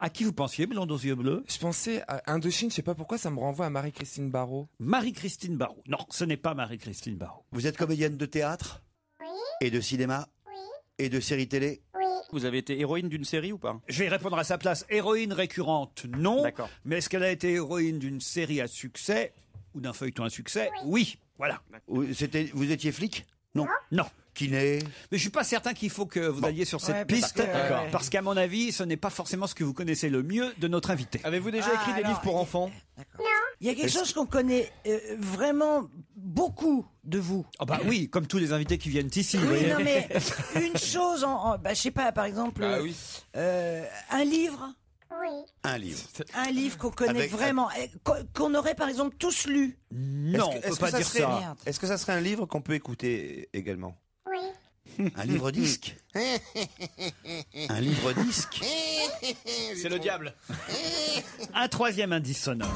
À qui vous pensiez, blonde aux yeux bleus? Je pensais à Indochine, je sais pas pourquoi ça me renvoie à Marie-Christine Barrault. Marie-Christine Barrault. Non, ce n'est pas Marie-Christine Barrault. Vous êtes comédienne de théâtre? Oui. Et de cinéma? Oui. Et de séries télé? Oui. Vous avez été héroïne d'une série ou pas? Je vais répondre à sa place. Héroïne récurrente, non. D'accord. Mais est-ce qu'elle a été héroïne d'une série à succès ou d'un feuilleton à succès? Oui. Voilà. Vous étiez flic? Non. Non. Kiné? Mais je suis pas certain qu'il faut que vous alliez sur cette Ouais, piste, parce que- parce qu'à mon avis, ce n'est pas forcément ce que vous connaissez le mieux de notre invité. Avez-vous déjà écrit des alors, livres pour enfants? Il y a quelque chose qu'on connaît vraiment beaucoup de vous. Ah bah oui, comme tous les invités qui viennent ici. vous Oui, voyez. non, mais une chose, je sais pas, par exemple, Bah oui. un livre. Oui. Un livre. Un livre qu'on connaît Avec- vraiment, qu'on aurait par exemple tous lu. Non, on peut pas dire ça. Merde. Est-ce que ça serait un livre qu'on peut écouter également? Oui. Un livre disque? Un livre disque? C'est le diable. Un troisième indice sonore.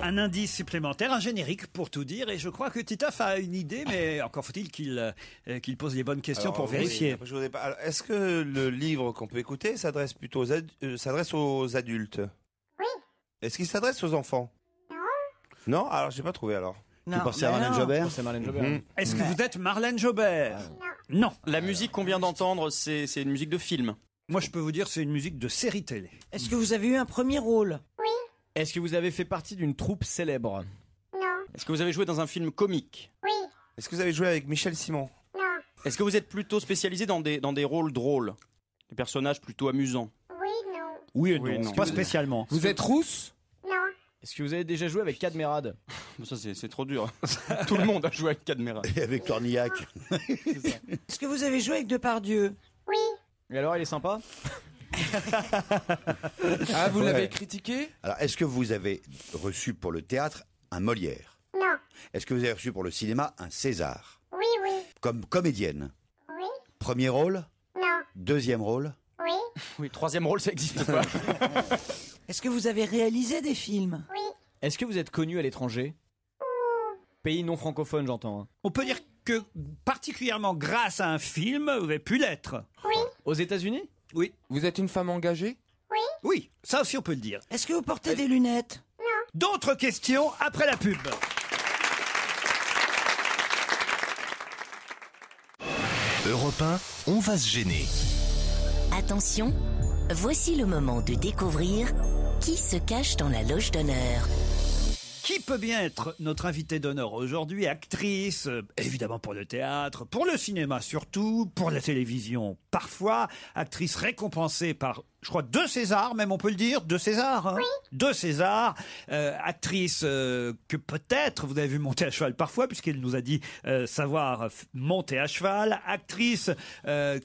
Un indice supplémentaire, un générique pour tout dire, et je crois que Titoff a une idée, mais encore faut-il qu'il pose les bonnes questions pour vérifier. Oui, je voudrais pas- alors, est-ce que le livre qu'on peut écouter s'adresse plutôt s'adresse aux adultes? Oui. Est-ce qu'il s'adresse aux enfants? Non. Non. Alors j'ai pas trouvé alors. Non, pensez à Marlène Jobert C'est Marlène Jobert. Mhm. Est-ce que vous êtes Marlène Jobert? Non. La musique qu'on vient d'entendre, c'est une musique de film. Moi, je peux vous dire, c'est une musique de série télé. Est-ce que vous avez eu un premier rôle? Est-ce que vous avez fait partie d'une troupe célèbre? Non. Est-ce que vous avez joué dans un film comique? Oui. Est-ce que vous avez joué avec Michel Simon? Non. Est-ce que vous êtes plutôt spécialisé dans des rôles drôles? Des personnages plutôt amusants? Oui, non. Oui et Oui, non, non. pas spécialement. Vous êtes rousse? Non. Est-ce que vous avez déjà joué avec Cadmerade? Ça, c'est trop dur. Tout le monde a joué avec Cadmera. Et avec Cornillac. Est-ce que vous avez joué avec Depardieu? Oui. Et alors, il est sympa? Ah, vous Ouais. l'avez critiqué? Alors, est-ce que vous avez reçu pour le théâtre un Molière? Non. Est-ce que vous avez reçu pour le cinéma un César? Oui, oui. Comme comédienne? Oui. Premier rôle? Non. Deuxième rôle? Oui. Oui, troisième rôle, ça n'existe pas. Est-ce que vous avez réalisé des films? Oui. Est-ce que vous êtes connu à l'étranger? Pays non francophone, j'entends. hein. On peut dire que, particulièrement grâce à un film, vous avez pu l'être. Oui. Aux États-Unis? Oui. Vous êtes une femme engagée? Oui. Oui, ça aussi on peut le dire. Est-ce que vous portez des lunettes? D'autres questions après la pub. Europe 1, on va se gêner. Attention, voici le moment de découvrir qui se cache dans la loge d'honneur. Qui peut bien être notre invitée d'honneur aujourd'hui? Actrice, évidemment pour le théâtre, pour le cinéma surtout, pour la télévision parfois. Actrice récompensée par, je crois, 2 Césars, même on peut le dire, 2 Césars. Hein, 2 Césars. Actrice que peut-être vous avez vu monter à cheval parfois, puisqu'elle nous a dit savoir monter à cheval. Actrice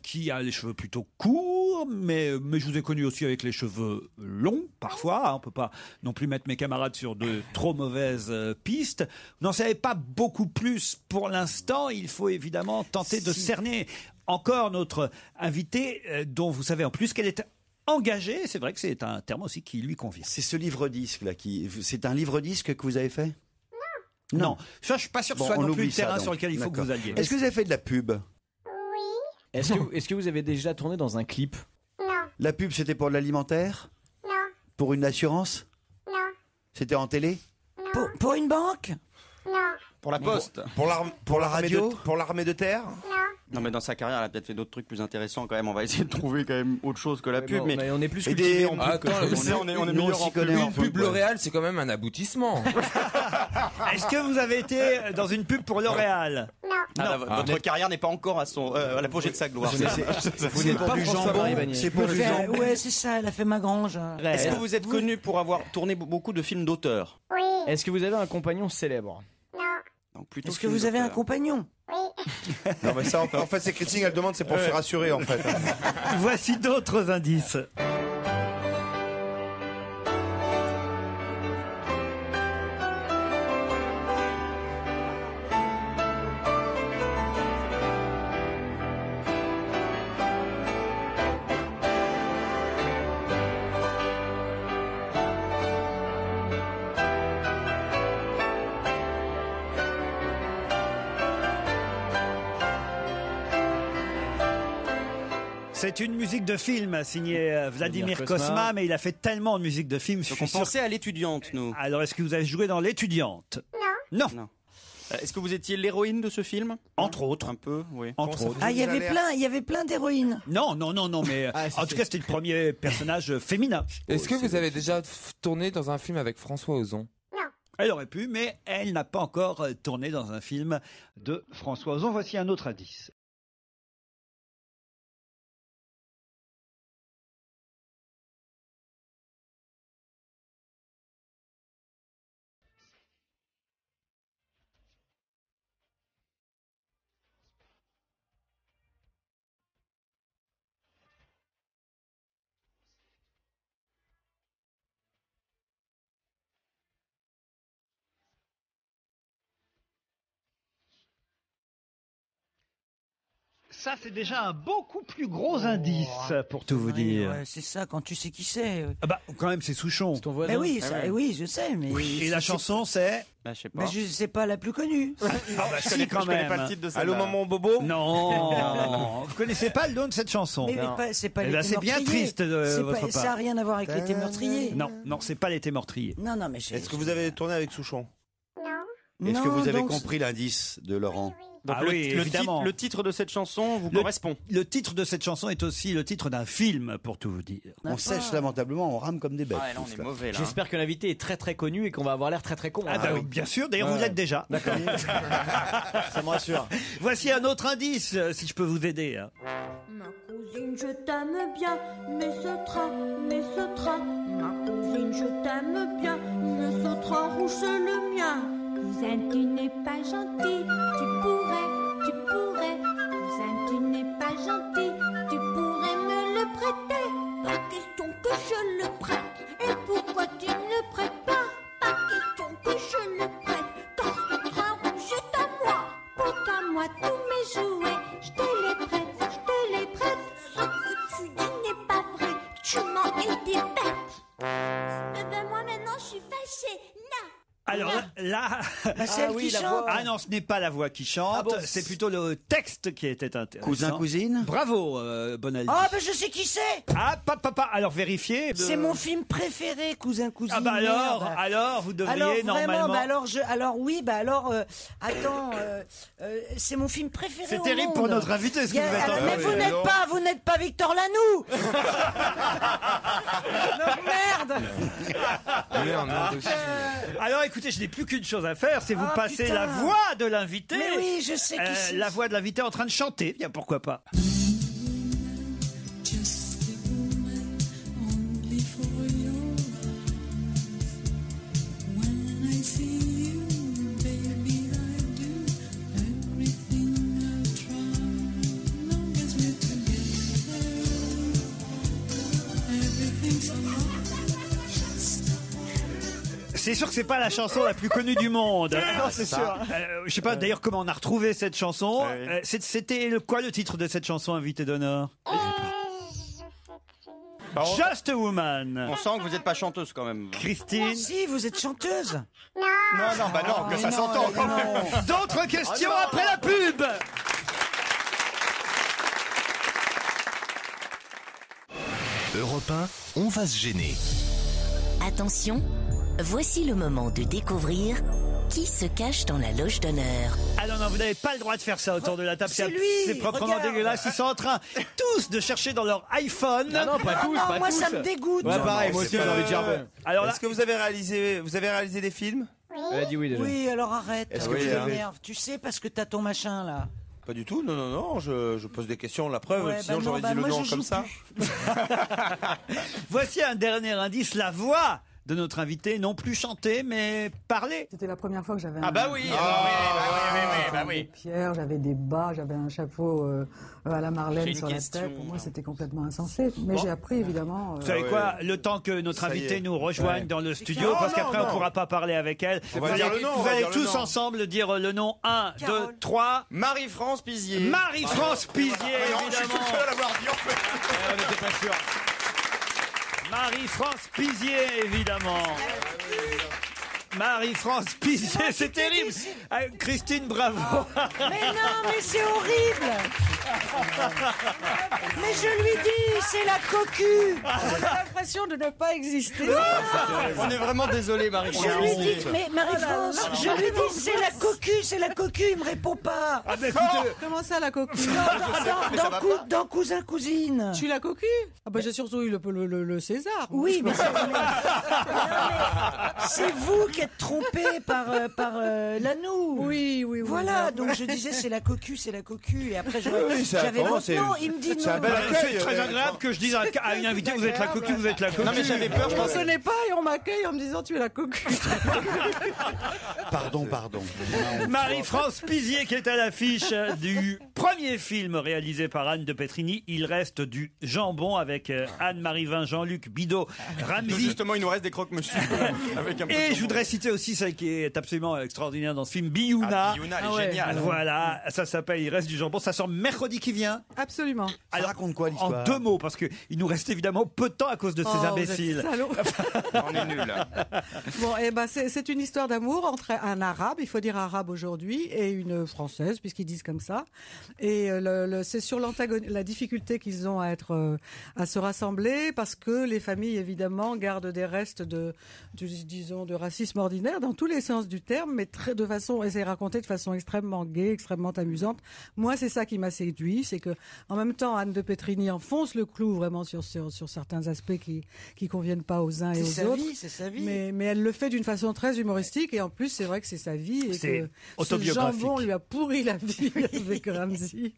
qui a les cheveux plutôt courts, mais je vous ai connu aussi avec les cheveux longs parfois. Hein, on peut pas non plus mettre mes camarades sur de trop mauvaises pistes. Vous n'en savez pas beaucoup plus pour l'instant. Il faut évidemment tenter de cerner encore notre invitée, dont vous savez en plus qu'elle est engagée. C'est vrai que c'est un terme aussi qui lui convient. C'est ce livre-disque là c'est un livre-disque que vous avez fait? Non, ça je suis pas sûr que ce soit non plus le terrain sur lequel il faut que vous alliez. Est-ce que vous avez fait de la pub? Est-ce que vous avez déjà tourné dans un clip? Non. La pub, c'était pour l'alimentaire? Non. Pour une assurance? Non. C'était en télé? Pour une banque? Non. Pour la poste. Pour la radio? Pour l'armée de terre? Non. Non, mais dans sa carrière, elle a peut-être fait d'autres trucs plus intéressants quand même. On va essayer de trouver quand même autre chose que la pub. bon, mais mais on est plus Et cultivé des- en pub Attends, on est nous, meilleur on en s'y pub. connaît en Une pub ouais. L'Oréal, c'est quand même un aboutissement. Est-ce que vous avez été dans une pub pour L'Oréal? Ah, votre carrière n'est pas encore à l'apogée de sa gloire. Vous n'êtes pas François-Marie Bagné. C'est pour du jambon. Ouais, c'est ça, elle a fait ma grange. Est-ce que vous êtes connu pour avoir tourné beaucoup de films d'auteur? Oui. Est-ce que vous avez un compagnon célèbre? Non. Donc plutôt Est-ce que film vous avez un d'auteur. compagnon? Oui. Non mais ça en fait ces critiques elles demandent c'est pour se rassurer en fait. Voici d'autres indices. C'est une musique de film signée Vladimir Vladimir Cosma, Cosma, mais il a fait tellement de musique de film. je Donc suis on sûr- pensait à l'étudiante, nous. Alors, est-ce que vous avez joué dans L'étudiante? Non. Non. Est-ce que vous étiez l'héroïne de ce film? Entre autres. Un peu, oui. Entre autres. Ah, il y avait plein d'héroïnes. Non, mais en tout cas, c'était le premier personnage féminin. Est-ce que vous avez déjà tourné dans un film avec François Ozon? Elle aurait pu, mais elle n'a pas encore tourné dans un film de François Ozon. Voici un autre indice. Ça, c'est déjà un beaucoup plus gros indice, pour tout vous dire. Ouais, c'est ça, quand tu sais qui c'est. Ah bah, quand même, c'est Souchon. C'est ton Mais oui, oui, je sais. Mais Et la chanson, c'est Bah, je sais Mais je sais pas la plus connue. Ah bah si, quand même. Allô, maman Bobo? Non. Vous connaissez pas le nom de cette chanson? Mais c'est pas Eh ben, l'été c'est bien meurtrier. triste de C'est votre pas- part. Ça n'a rien à voir avec l'été meurtrier. Non, c'est pas l'été meurtrier. Non, mais Est-ce que vous avez tourné avec Souchon? Est-ce que Non, vous avez donc- compris l'indice de Laurent? Donc Ah oui, évidemment. le titre de cette chanson vous correspond. Le titre de cette chanson est aussi le titre d'un film, pour tout vous dire. On sèche lamentablement, on rame comme des bêtes. Ah, là, on est mauvais là. J'espère que l'invité est très très connu et qu'on va avoir l'air très très con. Ah bah oui, bien sûr, d'ailleurs vous l'êtes déjà. D'accord. Ça me rassure. Voici un autre indice, si je peux vous aider. hein. Ma cousine, je t'aime bien, mais ce train. Ma cousine, je t'aime bien, mais ce train rouge c'est le mien. Cousin, tu n'es pas gentil, tu pourrais. Cousin, tu n'es pas gentil, tu pourrais me le prêter. Pas question que je le prête, et pourquoi tu ne le prêtes pas? Pas question que je le prête, car ce train rouge est à moi. Pour à moi tous mes jouets, je te les prête. Ce que tu dis n'est pas vrai, tu mens et t'es bête. Eh ben moi maintenant je suis fâchée, non. Alors là, c'est elle qui chante. Ah non, ce n'est pas la voix qui chante, c'est plutôt le texte qui était intéressant. Cousin, cousine? Bravo, Bonaldi. Ah, ben je sais qui c'est. Ah, papa, alors vérifiez. C'est mon film préféré, Cousin, cousine. Ah bah merde. alors, vous devriez Alors normalement... vraiment, c'est mon film préféré. C'est au terrible monde. pour notre invité, ce que Il y a- vous êtes en train Mais de vous dire. n'êtes pas Victor Lanoux. Donc merde. Alors écoutez, je n'ai plus qu'une chose à faire, c'est vous Ah, passer putain. la voix de l'invité. Mais oui, je sais qui c'est. La voix de l'invité en train de chanter, bien pourquoi pas. C'est sûr que c'est pas la chanson la plus connue du monde. Non, c'est sûr. Je sais pas d'ailleurs comment on a retrouvé cette chanson. C'était quoi le titre de cette chanson, invité d'honneur? Just a Woman. On sent que vous n'êtes pas chanteuse quand même. Christine. Si, vous êtes chanteuse. Non, bah non, que ça s'entend. D'autres questions après la pub. Europe 1, on va se gêner. Attention, voici le moment de découvrir qui se cache dans la loge d'honneur. Ah non, vous n'avez pas le droit de faire ça autour de la table. C'est lui, C'est proprement regarde. dégueulasse. Ils sont en train tous de chercher dans leur iPhone. Non, pas tous, pas moi tous. ça me dégoûte. Ouais, pareil, moi aussi j'ai envie de dire. Alors là, Est-ce que vous avez réalisé des films? Elle a dit oui déjà. Oui, alors arrête. Est-ce que que tu vous avez- m'énerves. Tu sais parce que t'as ton machin là. Pas du tout, non, je pose des questions, la preuve, Ouais, sinon bah non, j'aurais bah dit le moi, nom je comme joue ça. voici un dernier indice, la voix de notre invité, non plus chanter, mais parler. C'était la première fois que j'avais Ah bah oui, bah oui. pierre, j'avais des bas, j'avais un chapeau à la J'ai Marlène une sur la question. tête. Pour moi, c'était complètement insensé. Mais Bon. j'ai appris évidemment. Vous savez quoi, le temps que notre Ça y invité est. nous rejoigne Ouais. dans le studio, Non, parce non, qu'après on non. pourra pas parler avec elle. On va Vous dire allez, le nom, vous on va allez dire le tous nom. ensemble dire le nom. 1, 2, Carole. 3. Marie-France Pizier. Marie-France Pizier, Non, je suis tout évidemment. seul à l'avoir dit en fait. On n'était pas sûr. Marie-France Pizier, évidemment. Marie-France Pizier, c'est terrible. Ah, Christine, bravo. Mais non, mais c'est horrible. Mais je lui dis, c'est la cocu. J'ai l'impression de ne pas exister. On est vraiment désolé, Marie-France. Je lui dis, mais Oh Marie-France, là là. je lui dis, c'est la cocu, il me répond pas. Ah, bah, écoutez, Comment ça, la cocu Dans Cousin, Cousine. Je suis la cocu. Ah bah j'ai surtout eu le César. Oui, mais c'est vous qui êtes trompé par Lanoux. Oui. Voilà, donc je disais c'est la cocu. Et après Oui, c'est- j'avais vraiment, votre c'est- nom, il me dit c'est un non. bel c'est accueil. très agréable que je dise à une invitée, vous êtes la cocu, vous êtes la cocu. Non mais j'avais peur, je Je ne pensais. connais pas et on m'accueille en me disant tu es la cocu. Pardon. Marie-France Pizier qui est à l'affiche du premier film réalisé par Anne de Petrini. Il reste du jambon avec Anne-Marie Vin, Jean-Luc Bidot, Ramzy. Justement, il nous reste des croque-monsieur. avec un peu Et de je voudrais citer aussi celle qui est absolument extraordinaire dans ce film, Biouna. Biouna, elle est géniale. Voilà, ça s'appelle Il reste du jambon. Ça sort mercredi qui vient. Absolument. Alors, raconte quoi l'histoire? En 2 mots, parce qu'il nous reste évidemment peu de temps à cause de ces imbéciles. On est nuls. Bon, eh ben, c'est une histoire d'amour entre un arabe, il faut dire arabe aujourd'hui, et une française, puisqu'ils disent comme ça. Et c'est sur la difficulté qu'ils ont à se rassembler, parce que les familles, évidemment, gardent des restes disons, de racisme ordinaire, dans tous les sens du terme, mais et c'est raconté de façon extrêmement gaie, extrêmement amusante. Moi, c'est ça qui m'a séduit, c'est que, en même temps, Anne de Petrini enfonce le clou vraiment sur certains aspects qui conviennent pas aux uns et aux autres. C'est sa vie. Mais elle le fait d'une façon très humoristique, et en plus, c'est vrai que c'est sa vie, et C'est que autobiographique. ce jambon lui a pourri la vie avec Ramzy.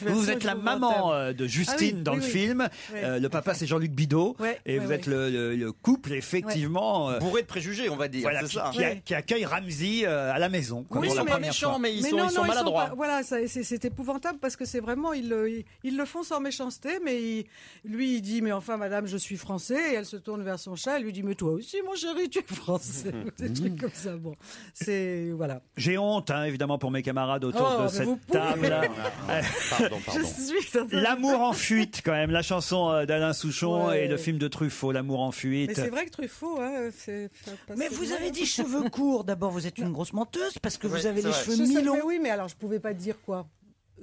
Vous êtes la maman de Justine dans le film. Ouais. Le papa, c'est Jean-Luc Bidot. Et vous êtes le couple, effectivement. Bourré de préjugés, on va dire. Voilà, c'est ça. qui accueille Ramzy à la maison. Oui, ils sont pas méchants, mais ils sont maladroits. Voilà, c'est épouvantable parce que c'est vraiment, ils le font sans méchanceté, mais lui, il dit, mais enfin, madame, je suis français, et elle se tourne vers son chat, elle lui dit, mais toi aussi, mon chéri, tu es français. Des trucs comme ça, bon. Voilà. J'ai honte, évidemment, pour mes camarades autour de cette table. Pardon. L'amour en fuite, quand même. La chanson d'Alain Souchon et le film de Truffaut, L'amour en fuite. Mais c'est vrai que Truffaut, Mais vous avez dit cheveux courts. D'abord, vous êtes une grosse menteuse parce que vous avez les cheveux Je sais, mi-longs. mais oui, mais alors je pouvais pas dire quoi.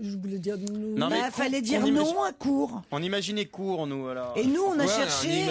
Je voulais dire Non, mais fallait dire non à court. On imaginait court, nous. Alors. Et nous, on a Ouais, cherché.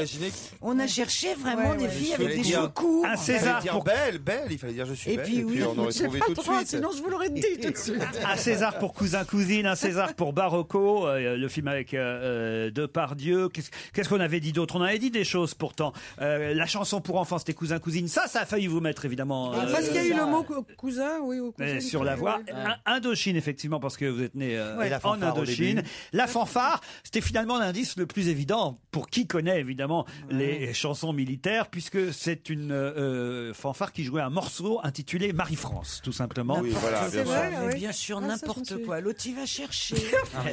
on On a cherché vraiment des filles avec des cheveux courts. Un Il fallait César dire pour belle, il fallait dire je suis Et belle. puis, oui, on aurait j'ai trouvé pas tout de droit, suite. sinon je vous l'aurais dit tout de suite. Un César pour Cousin Cousine, un César pour Barocco, le film avec Depardieu. Qu'est-ce qu'on avait dit d'autre? On avait dit des choses pourtant. La chanson pour enfants, c'était Cousin Cousine. Ça a failli vous mettre évidemment. Parce qu'il y a eu le mot cousin, oui, ou cousine. Sur la voie. Oui. Indochine, effectivement, parce que vous êtes né Et la en fanfare au Indochine. début. La fanfare, c'était finalement l'indice le plus évident pour qui connaît évidemment les chansons militaires, puisque c'est une fanfare qui jouait un morceau intitulé Marie-France, tout simplement. Oui, voilà, bien sûr. Mais bien sûr, n'importe quoi. L'autre, il va chercher.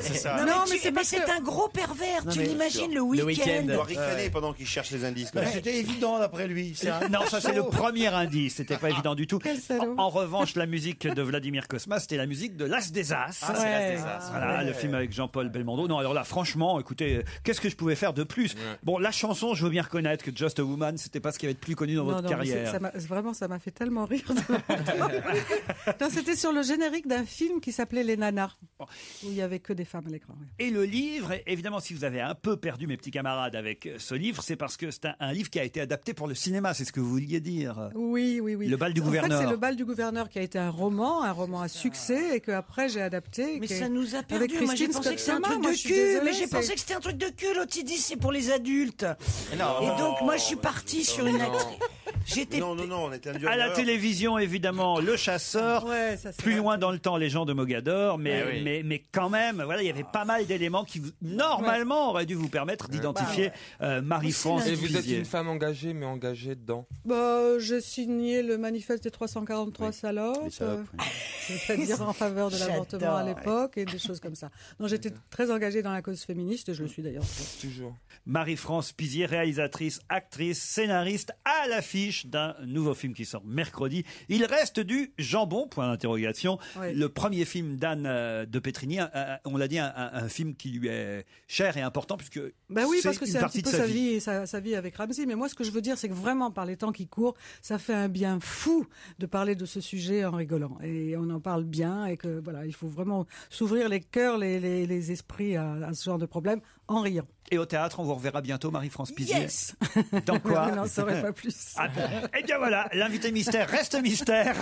C'est ça. Non, mais c'est parce c'est que- un gros pervers. Tu mais l'imagines le week-end. week-end. Il doit ricaner pendant qu'il cherche les indices. comme ça. C'était évident d'après lui. Non, ça c'est le premier indice. C'était pas évident du tout. Quel salaud. En revanche, la musique de Vladimir Cosma, c'était la musique de L'As des As. Ah, c'est L'As des As. Voilà, le film avec Jean-Paul Belmondo. Non, alors là, franchement, écoutez, qu'est-ce que je pouvais faire de plus? Bon, la chanson, je veux bien reconnaître que Just a Woman, c'était pas ce qui avait de plus connu dans votre mais carrière. ça m'a fait tellement rire. Non, c'était sur le générique d'un film qui s'appelait Les Nanas, où il y avait que des femmes à l'écran. Oui. Et le livre, évidemment, si vous avez un peu perdu mes petits camarades avec ce livre, c'est parce que c'est un livre qui a été adapté pour le cinéma, c'est ce que vous vouliez dire. Oui. Le bal du En gouverneur. fait, c'est Le bal du gouverneur qui a été un roman à succès et que après j'ai adapté. Mais qui ça est- nous a avec perdu. Moi, j'ai Christine pensé que c'était un Scott truc Thomas. de Moi, je suis cul. désolée, Mais j'ai c'est- pensé que c'était un truc de cul. L'autre, il dit c'est pour les adultes. Et donc, moi, je suis partie sur une actrice. J'étais. Non, on était un À la télévision, évidemment, Le Chasseur. Ouais, ça, c'est Plus vrai. loin dans le temps, Les gens de Mogador. Mais, Ah oui. mais quand même, voilà, il y avait pas mal d'éléments qui, normalement, auraient dû vous permettre d'identifier Marie-France Et vous êtes Pizier. une femme engagée, mais engagée dedans. J'ai signé le manifeste des 343 salopes, c'est-à-dire en faveur de l'avortement à l'époque et des choses comme ça. Non, j'étais très engagée dans la cause féministe et je le suis d'ailleurs. Toujours. Marie-France Pizier, réalisatrice, actrice, scénariste, à l'affiche d'un nouveau film qui sort mercredi. Il reste du jambon, point d'interrogation. Oui. Le premier film d'Anne de Petrini, on l'a dit, un film qui lui est cher et important puisque Ben oui, parce que une c'est un partie petit de peu sa vie. sa vie avec Ramzy. Mais moi, ce que je veux dire, c'est que vraiment, par les temps qui courent, ça fait un bien fou de parler de ce sujet en rigolant. Et on en parle bien et que voilà, il faut vraiment s'ouvrir les cœurs, les esprits à ce genre de problème en riant. Et au théâtre, on vous reverra bientôt, Marie-France Pizier. Yes. Dans quoi? Je n'en saurais pas plus. Ah bon. Eh bien voilà, l'invité mystère reste mystère.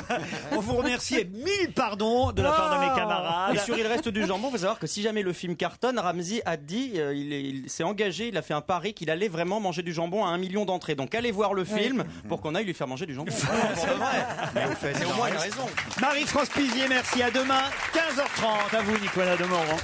On vous remercie et 1000 pardons de la part de mes camarades. Et sur Il reste du jambon, il faut savoir que si jamais le film cartonne, Ramzy a dit, il s'est engagé, il a fait un pari qu'il allait vraiment manger du jambon à 1 million d'entrées. Donc allez voir le film pour qu'on aille lui faire manger du jambon. C'est vrai. Mais au moins il a raison. Marie-France Pizier, merci. À demain, 15h30. À vous, Nicolas Demorand.